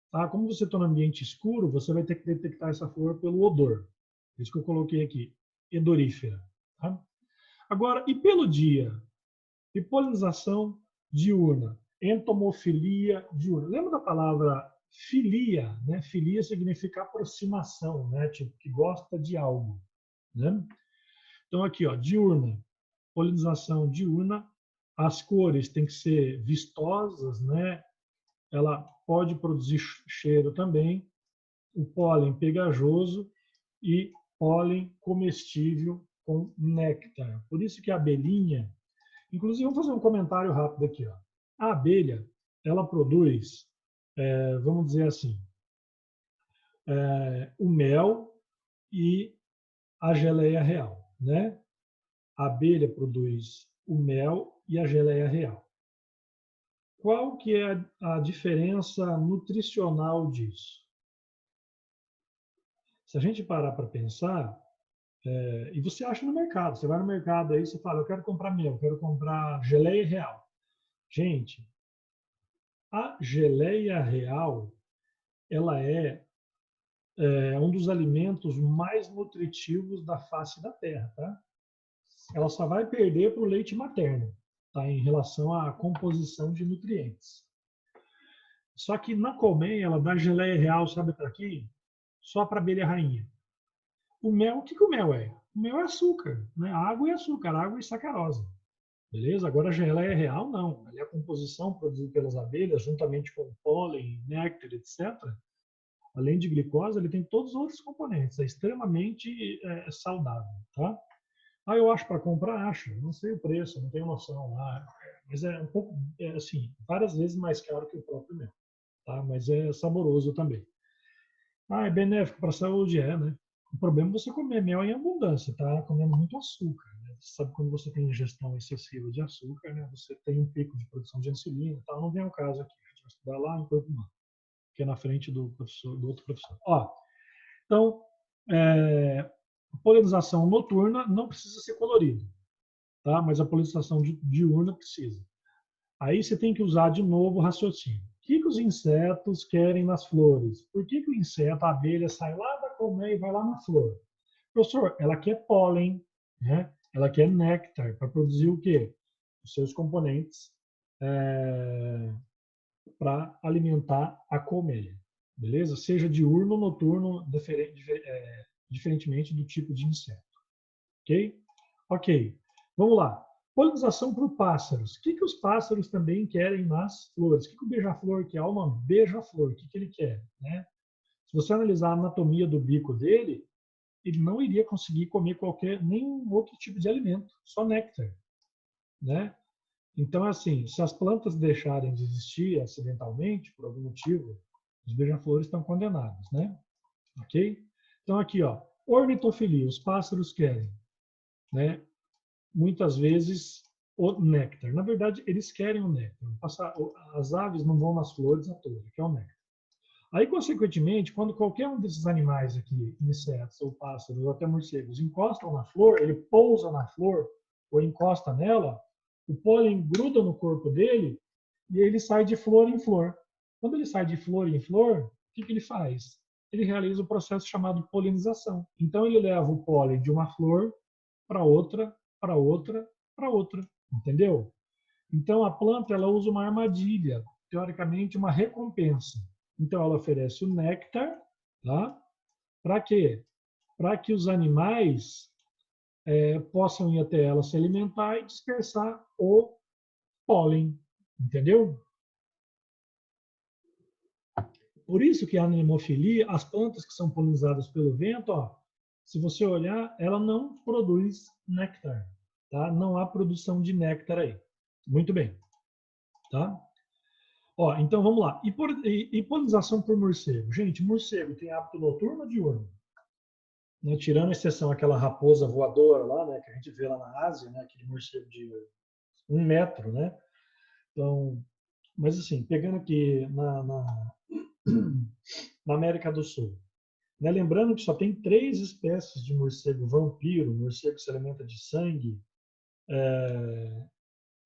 Speaker 1: Tá? Como você está no ambiente escuro, você vai ter que detectar essa flor pelo odor. Por isso que eu coloquei aqui, hedorífera. Tá? Agora, e pelo dia? E polinização diurna, entomofilia diurna. Lembra da palavra filia? Né? Filia significa aproximação, né? Tipo, que gosta de algo. Né? Então, aqui, ó, diurna, polinização diurna. As cores têm que ser vistosas, né? ela pode produzir cheiro também, o pólen pegajoso e pólen comestível com néctar. Por isso que a abelhinha, inclusive, vamos fazer um comentário rápido aqui. Ó. A abelha, ela produz, vamos dizer assim, o mel e a geleia real, né? A abelha produz o mel e a geleia real. Qual que é a diferença nutricional disso? Se a gente parar para pensar, e você acha no mercado, você vai no mercado aí, você fala, eu quero comprar mel, quero comprar geleia real. Gente, a geleia real, ela é um dos alimentos mais nutritivos da face da Terra, tá? Ela só vai perder para o leite materno, tá? Em relação à composição de nutrientes. Só que na colmeia, ela dá geleia real, sabe para quê? Só para abelha rainha. O mel, o que o mel é? O mel é açúcar, né? Água e açúcar, água e sacarose. Beleza? Agora a geleia real, não. Ali a composição produzida pelas abelhas, juntamente com pólen, néctar, etc., além de glicose, ele tem todos os outros componentes. É extremamente saudável, tá? Ah, eu acho para comprar, acho. Não sei o preço, não tenho noção lá. Mas é um pouco, assim, várias vezes mais caro que o próprio mel, tá? Mas é saboroso também. Ah, é benéfico para a saúde? É, né? O problema é você comer mel em abundância, tá? Comendo muito açúcar, né? Você sabe quando você tem ingestão excessiva de açúcar, né? Você tem um pico de produção de insulina e tal. Não vem ao caso aqui. A gente vai estudar lá em corpo humano, que é na frente do professor, do outro professor. Ó, então, a polinização noturna não precisa ser colorida, tá? Mas a polinização diurna precisa. Aí você tem que usar de novo o raciocínio. O que os insetos querem nas flores? Por que o inseto, a abelha, sai lá da colmeia e vai lá na flor? Professor, ela quer pólen, né? Ela quer néctar para produzir o quê? Os seus componentes para alimentar a colmeia. Beleza? Seja diurno ou noturno, diferentemente do tipo de inseto. Ok? Ok. Vamos lá. Polinização por pássaros. O que os pássaros também querem nas flores? O que o beija-flor quer? O nome beija-flor. O que ele quer? Né? Se você analisar a anatomia do bico dele, ele não iria conseguir comer nenhum outro tipo de alimento, só néctar. Né? Então, assim, se as plantas deixarem de existir acidentalmente, por algum motivo, os beija-flores estão condenados. Né? Ok? Então, aqui, ó, ornitofilia. Os pássaros querem, né? Muitas vezes o néctar. Na verdade, eles querem o néctar. As aves não vão nas flores à toa, que é o néctar. Aí, consequentemente, quando qualquer um desses animais aqui, insetos ou pássaros ou até morcegos, encostam na flor, ele pousa na flor ou encosta nela, o pólen gruda no corpo dele e ele sai de flor em flor. Quando ele sai de flor em flor, o que ele faz? Ele realiza o processo chamado polinização. Então, ele leva o pólen de uma flor para outra, para outra, para outra. Entendeu? Então, a planta ela usa uma armadilha, teoricamente, uma recompensa. Então, ela oferece o néctar, tá? Para quê? Para que os animais possam ir até ela se alimentar e dispersar o pólen. Entendeu? Por isso que a anemofilia, as plantas que são polinizadas pelo vento, ó, se você olhar, ela não produz néctar. Tá? Não há produção de néctar aí. Muito bem. Tá? Ó, então vamos lá. E polinização por morcego? Gente, morcego tem hábito noturno ou diurno? Né? Tirando a exceção aquela raposa voadora lá, né, que a gente vê lá na Ásia, né, aquele morcego de 1 metro, né? Então, mas assim, pegando aqui na América do Sul, né, lembrando que só tem 3 espécies de morcego vampiro, morcego que se alimenta de sangue,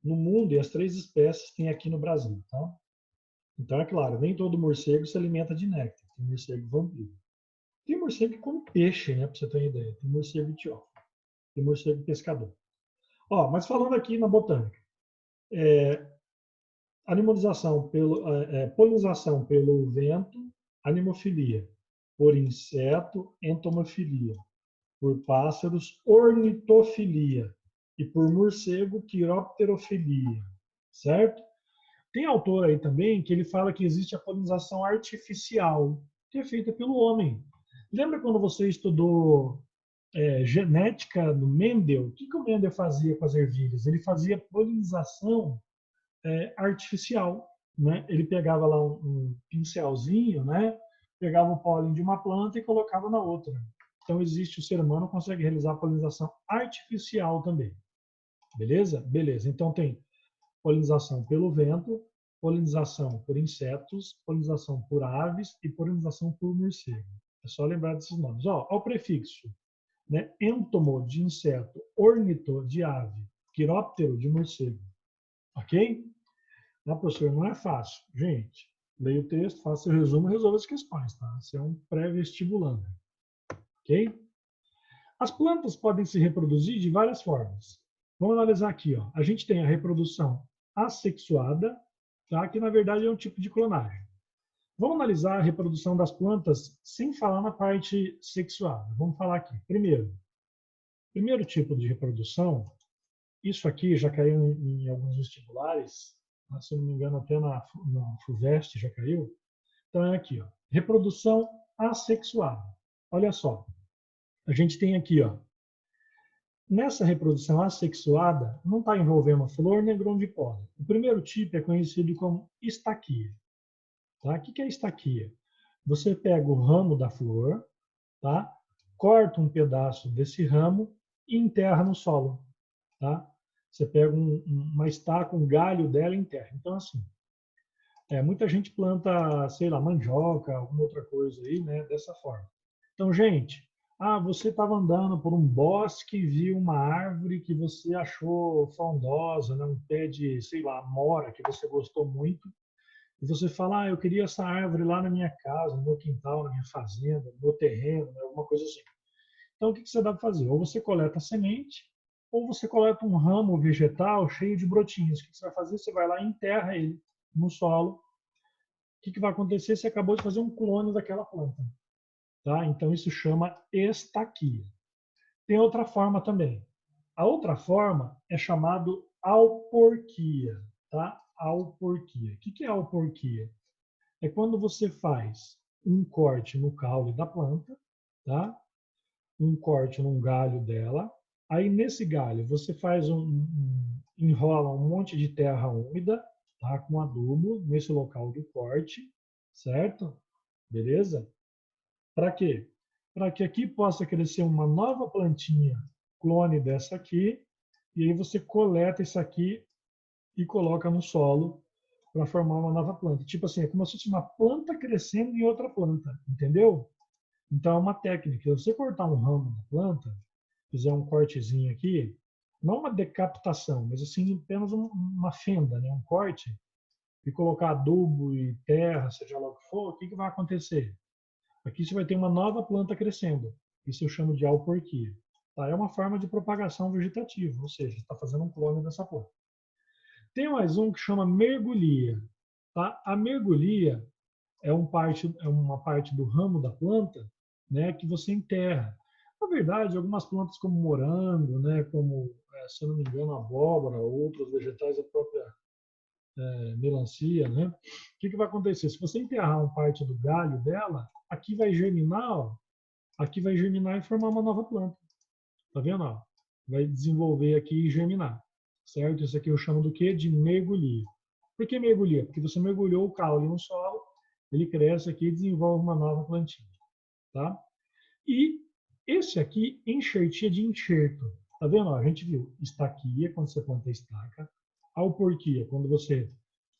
Speaker 1: no mundo, e as 3 espécies tem aqui no Brasil, tá? Então, é claro, nem todo morcego se alimenta de néctar, tem morcego vampiro. Tem morcego que come peixe, né, para você ter uma ideia. Tem morcego etiófilo, tem morcego pescador. Ó, mas falando aqui na botânica, polinização pelo vento, animofilia, por inseto, entomofilia, por pássaros, ornitofilia, e por morcego, quiropterofilia, certo? Tem autor aí também que ele fala que existe a polinização artificial, que é feita pelo homem. Lembra quando você estudou genética do Mendel? O que o Mendel fazia com as ervilhas? Ele fazia polinização artificial, né? Ele pegava lá um pincelzinho, né? Pegava o pólen de uma planta e colocava na outra. Então existe, o ser humano consegue realizar polinização artificial também. Beleza? Beleza. Então tem polinização pelo vento, polinização por insetos, polinização por aves e polinização por morcego. É só lembrar desses nomes. Ó, o prefixo, né? Êntomo de inseto, ornito de ave, quiróptero de morcego. Ok? Não, professor, não é fácil. Gente, leia o texto, faça o resumo e resolva as questões, tá? Você é um pré-vestibulando. Ok? As plantas podem se reproduzir de várias formas. Vamos analisar aqui, ó. A gente tem a reprodução assexuada, tá? Que na verdade é um tipo de clonagem. Vamos analisar a reprodução das plantas sem falar na parte sexuada. Vamos falar aqui. Primeiro tipo de reprodução, isso aqui já caiu em alguns vestibulares, se não me engano até na FUVEST já caiu. Então é aqui, ó, reprodução assexuada. Olha só, a gente tem aqui, ó, nessa reprodução assexuada, não está envolvendo flor nem grão de pólen. O primeiro tipo é conhecido como estaquia. Tá? O que é estaquia? Você pega o ramo da flor, tá? Corta um pedaço desse ramo e enterra no solo. Tá? Você pega uma estaca, um galho dela e enterra. Então, assim, muita gente planta, sei lá, mandioca, alguma outra coisa aí, né, dessa forma. Então, gente, você estava andando por um bosque e viu uma árvore que você achou frondosa, né, um pé de, sei lá, amora que você gostou muito, e você fala, eu queria essa árvore lá na minha casa, no meu quintal, na minha fazenda, no meu terreno, né, alguma coisa assim. Então, o que você dá para fazer? Ou você coleta a semente, ou você coleta um ramo vegetal cheio de brotinhos. O que você vai fazer? Você vai lá e enterra ele no solo. O que vai acontecer? Você acabou de fazer um clone daquela planta. Tá? Então, isso chama estaquia. Tem outra forma também. A outra forma é chamado auporquia. Tá? Auporquia. O que é auporquia? É quando você faz um corte no caule da planta, tá? Um corte num galho dela. Aí nesse galho você faz enrola um monte de terra úmida, tá? Com adubo nesse local do corte, certo? Beleza? Para quê? Para que aqui possa crescer uma nova plantinha, clone dessa aqui, e aí você coleta isso aqui e coloca no solo para formar uma nova planta. Tipo assim, é como se fosse uma planta crescendo em outra planta, entendeu? Então é uma técnica. Se você cortar um ramo da planta, fizer um cortezinho aqui, não uma decapitação, mas assim apenas uma fenda, né? Um corte, e colocar adubo e terra, seja lá o que for, o que vai acontecer? Aqui você vai ter uma nova planta crescendo. Isso eu chamo de auporquia. Tá? É uma forma de propagação vegetativa, ou seja, está fazendo um clone dessa planta. Tem mais um que chama mergulhia. Tá? A mergulhia é uma parte do ramo da planta, né, que você enterra. Na verdade, algumas plantas como morango, né, como, se eu não me engano, abóbora, outros vegetais, a própria melancia, né? O que vai acontecer? Se você enterrar uma parte do galho dela, aqui vai germinar, ó, aqui vai germinar e formar uma nova planta. Tá vendo? Ó? Vai desenvolver aqui e germinar. Certo? Isso aqui eu chamo do quê? De mergulhia. Por que mergulhia? Porque você mergulhou o caule no solo, ele cresce aqui e desenvolve uma nova plantinha. Tá? E esse aqui, enxertia de enxerto. Tá vendo? Ó, a gente viu estaquia, quando você planta a estaca. Auporquia, quando você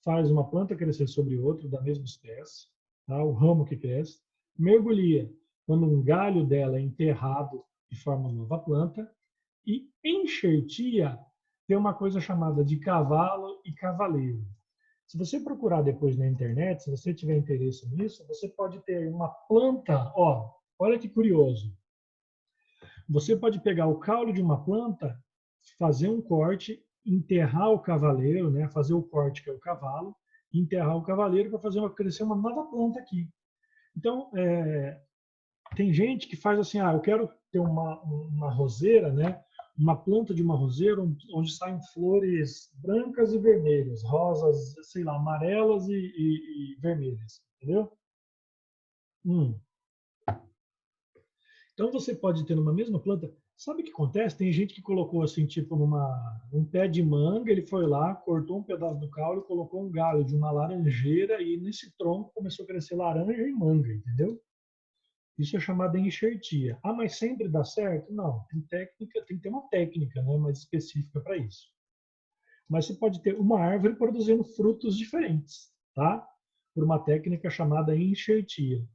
Speaker 1: faz uma planta crescer sobre outra da mesma espécie, tá? O ramo que cresce. Mergulhia, quando um galho dela é enterrado e forma uma nova planta. E enxertia tem uma coisa chamada de cavalo e cavaleiro. Se você procurar depois na internet, se você tiver interesse nisso, você pode ter uma planta, ó, olha que curioso. Você pode pegar o caule de uma planta, fazer um corte, enterrar o cavaleiro, né, fazer o corte que é o cavalo, enterrar o cavaleiro para crescer uma nova planta aqui. Então, tem gente que faz assim, eu quero ter uma roseira, né, uma planta de uma roseira onde saem flores brancas e vermelhas, rosas, sei lá, amarelas e vermelhas, entendeu? Hum. Então você pode ter numa mesma planta. Sabe o que acontece? Tem gente que colocou assim, tipo, um pé de manga, ele foi lá, cortou um pedaço do caule, colocou um galho de uma laranjeira e nesse tronco começou a crescer laranja e manga, entendeu? Isso é chamado de enxertia. Ah, mas sempre dá certo? Não, tem técnica, tem que ter uma técnica, né, mais específica para isso. Mas você pode ter uma árvore produzindo frutos diferentes, tá? Por uma técnica chamada enxertia,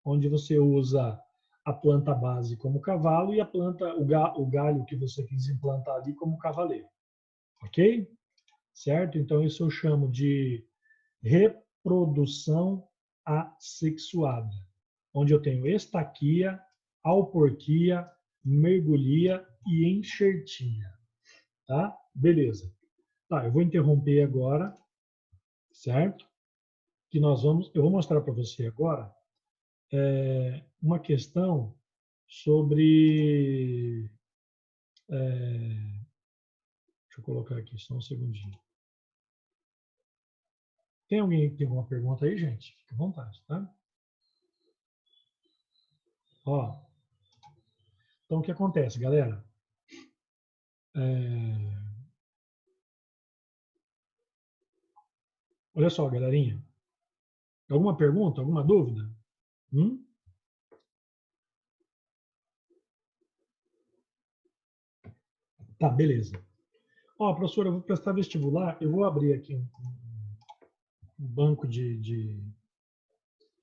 Speaker 1: onde você usa a planta base como cavalo e a planta, o galho que você quis implantar ali como cavaleiro. Ok? Certo? Então isso eu chamo de reprodução assexuada, onde eu tenho estaquia, alporquia, mergulhia e enxertia. Tá? Beleza. Tá, eu vou interromper agora, certo? Que eu vou mostrar para você agora uma questão sobre. Deixa eu colocar aqui só um segundinho. Tem alguém que tem alguma pergunta aí, gente? Fique à vontade, tá? Ó, então o que acontece, galera? Olha só, galerinha. Alguma pergunta? Alguma dúvida? Hum? Tá, beleza. Ó, professora, eu vou prestar vestibular. Eu vou abrir aqui um banco e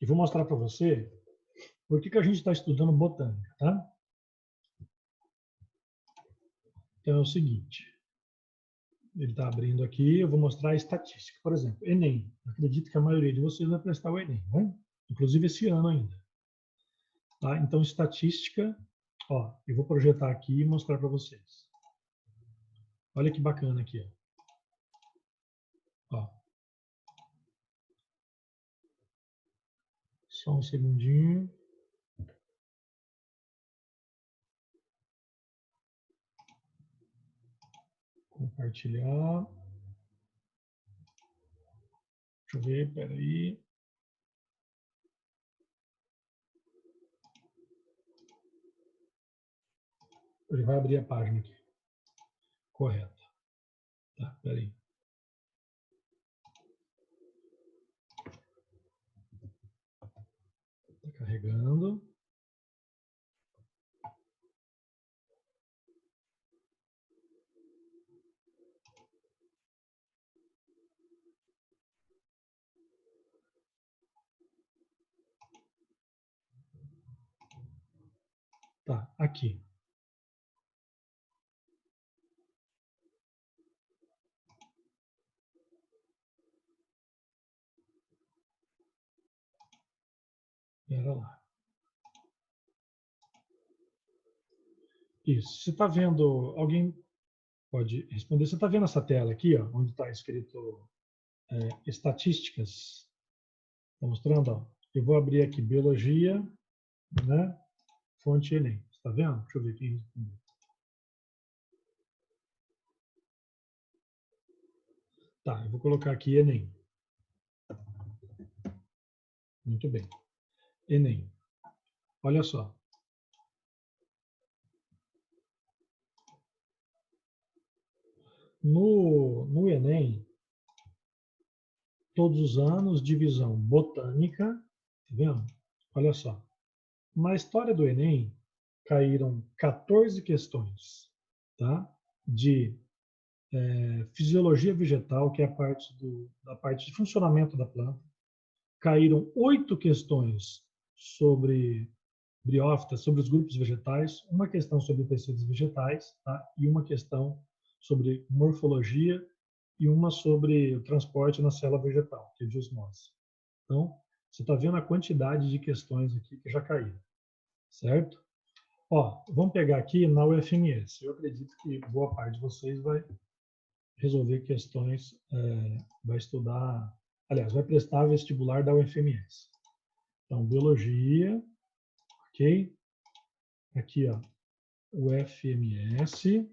Speaker 1: vou mostrar para você por que a gente está estudando botânica, tá? Então é o seguinte. Ele está abrindo aqui, eu vou mostrar a estatística. Por exemplo, Enem. Acredito que a maioria de vocês vai prestar o Enem, né? Inclusive esse ano ainda. Tá? Então, estatística, ó, eu vou projetar aqui e mostrar para vocês. Olha que bacana aqui, ó. Só um segundinho. Compartilhar. Deixa eu ver, peraí. Ele vai abrir a página aqui. Correto. Tá, peraí. Tá carregando. Tá, aqui. Pera lá. Isso. Você está vendo? Alguém pode responder? Você está vendo essa tela aqui, ó, onde está escrito estatísticas? Está mostrando? Ó. Eu vou abrir aqui biologia, né? Fonte Enem. Está vendo? Deixa eu ver quem respondeu. Tá, eu vou colocar aqui Enem. Muito bem. Enem. Olha só. No Enem, todos os anos, divisão botânica, tá vendo? Olha só. Na história do Enem, caíram 14 questões, tá? De fisiologia vegetal, que é da parte de funcionamento da planta. Caíram 8 questões sobre briófitas, sobre os grupos vegetais, uma questão sobre tecidos vegetais, tá? E uma questão sobre morfologia e uma sobre o transporte na célula vegetal, que é de osmose. Então, você está vendo a quantidade de questões aqui que já caíram, certo? Ó, vamos pegar aqui na UFMS. Eu acredito que boa parte de vocês vai resolver questões, vai estudar, aliás, vai prestar vestibular da UFMS. Então, biologia, ok? Aqui, ó, UFMS.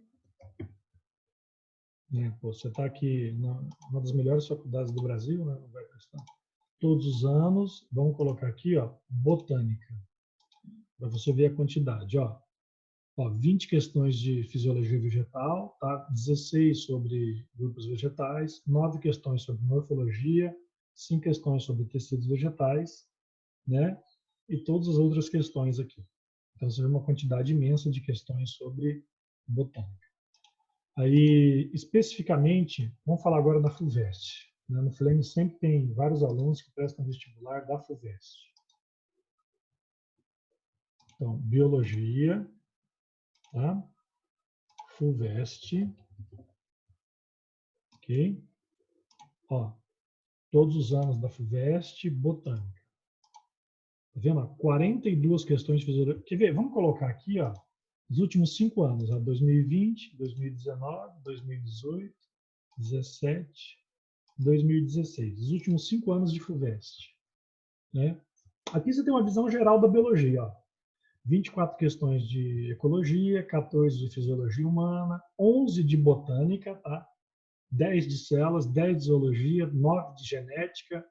Speaker 1: Né? Pô, você está aqui numa das melhores faculdades do Brasil, né? Não vai prestar. Todos os anos, vamos colocar aqui, ó, botânica, para você ver a quantidade, ó. 20 questões de fisiologia vegetal, tá? 16 sobre grupos vegetais, 9 questões sobre morfologia, 5 questões sobre tecidos vegetais, né? E todas as outras questões aqui. Então, você vê uma quantidade imensa de questões sobre botânica. Aí, especificamente, vamos falar agora da FUVEST. No FLEM sempre tem vários alunos que prestam vestibular da FUVEST. Então, biologia, tá? FUVEST, ok? Ó, todos os anos da FUVEST, botânica. Tá vendo? 42 questões de fisiologia. Quer ver? Vamos colocar aqui, ó, os últimos 5 anos, ó, 2020, 2019, 2018, 2017, 2016. Os últimos 5 anos de FUVEST, né? Aqui você tem uma visão geral da biologia, ó. 24 questões de ecologia, 14 de fisiologia humana, 11 de botânica, tá? 10 de células, 10 de zoologia, 9 de genética,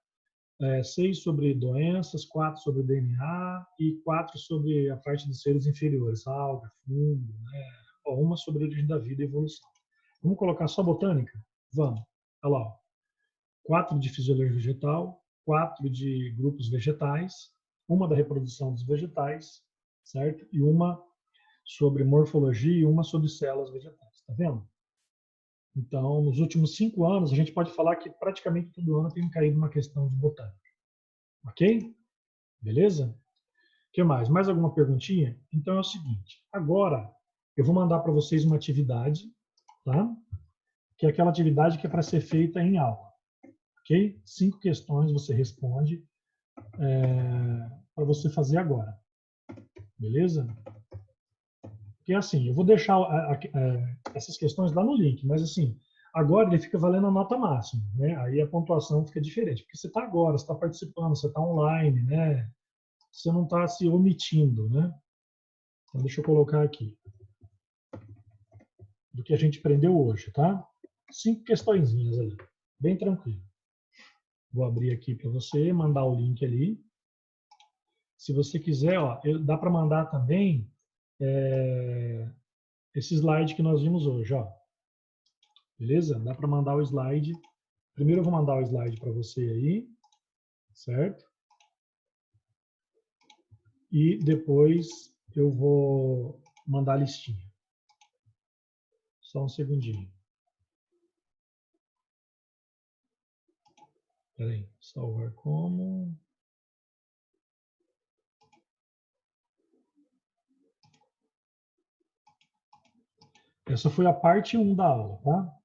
Speaker 1: 6 sobre doenças, 4 sobre DNA e 4 sobre a parte dos seres inferiores, alga, fungo, né? Uma sobre a origem da vida e evolução. Vamos colocar só botânica? Vamos. Olha lá, 4 de fisiologia vegetal, 4 de grupos vegetais, uma da reprodução dos vegetais, certo? E uma sobre morfologia e uma sobre células vegetais. Tá vendo? Então, nos últimos 5 anos, a gente pode falar que praticamente todo ano tem caído uma questão de botânica. Ok? Beleza? O que mais? Mais alguma perguntinha? Então é o seguinte, agora eu vou mandar para vocês uma atividade, tá? Que é aquela atividade que é para ser feita em aula. Ok? 5 questões você responde para você fazer agora. Beleza? Porque assim, eu vou deixar essas questões lá no link, mas assim, agora ele fica valendo a nota máxima, né? Aí a pontuação fica diferente, porque você está agora, você está participando, você está online, né? Você não está se omitindo, né? Então deixa eu colocar aqui do que a gente aprendeu hoje, tá? 5 questõezinhas ali, bem tranquilo. Vou abrir aqui para você, mandar o link ali. Se você quiser, ó, dá para mandar também esse slide que nós vimos hoje, ó. Beleza? Dá para mandar o slide. Primeiro eu vou mandar o slide para você aí, certo? E depois eu vou mandar a listinha. Só um segundinho. Espera aí, salvar como... Essa foi a parte 1 da aula, tá?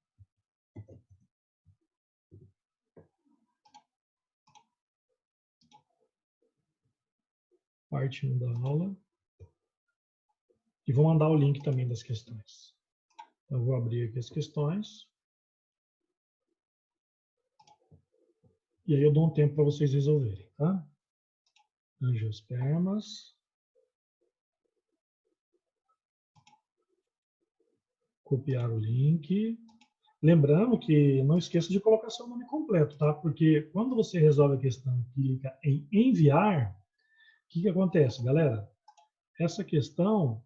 Speaker 1: Parte 1 da aula. E vou mandar o link também das questões. Eu vou abrir aqui as questões. E aí eu dou um tempo para vocês resolverem, tá? Angiospermas. Copiar o link. Lembrando que não esqueça de colocar seu nome completo, tá? Porque quando você resolve a questão e clica em enviar, o que acontece, galera? Essa questão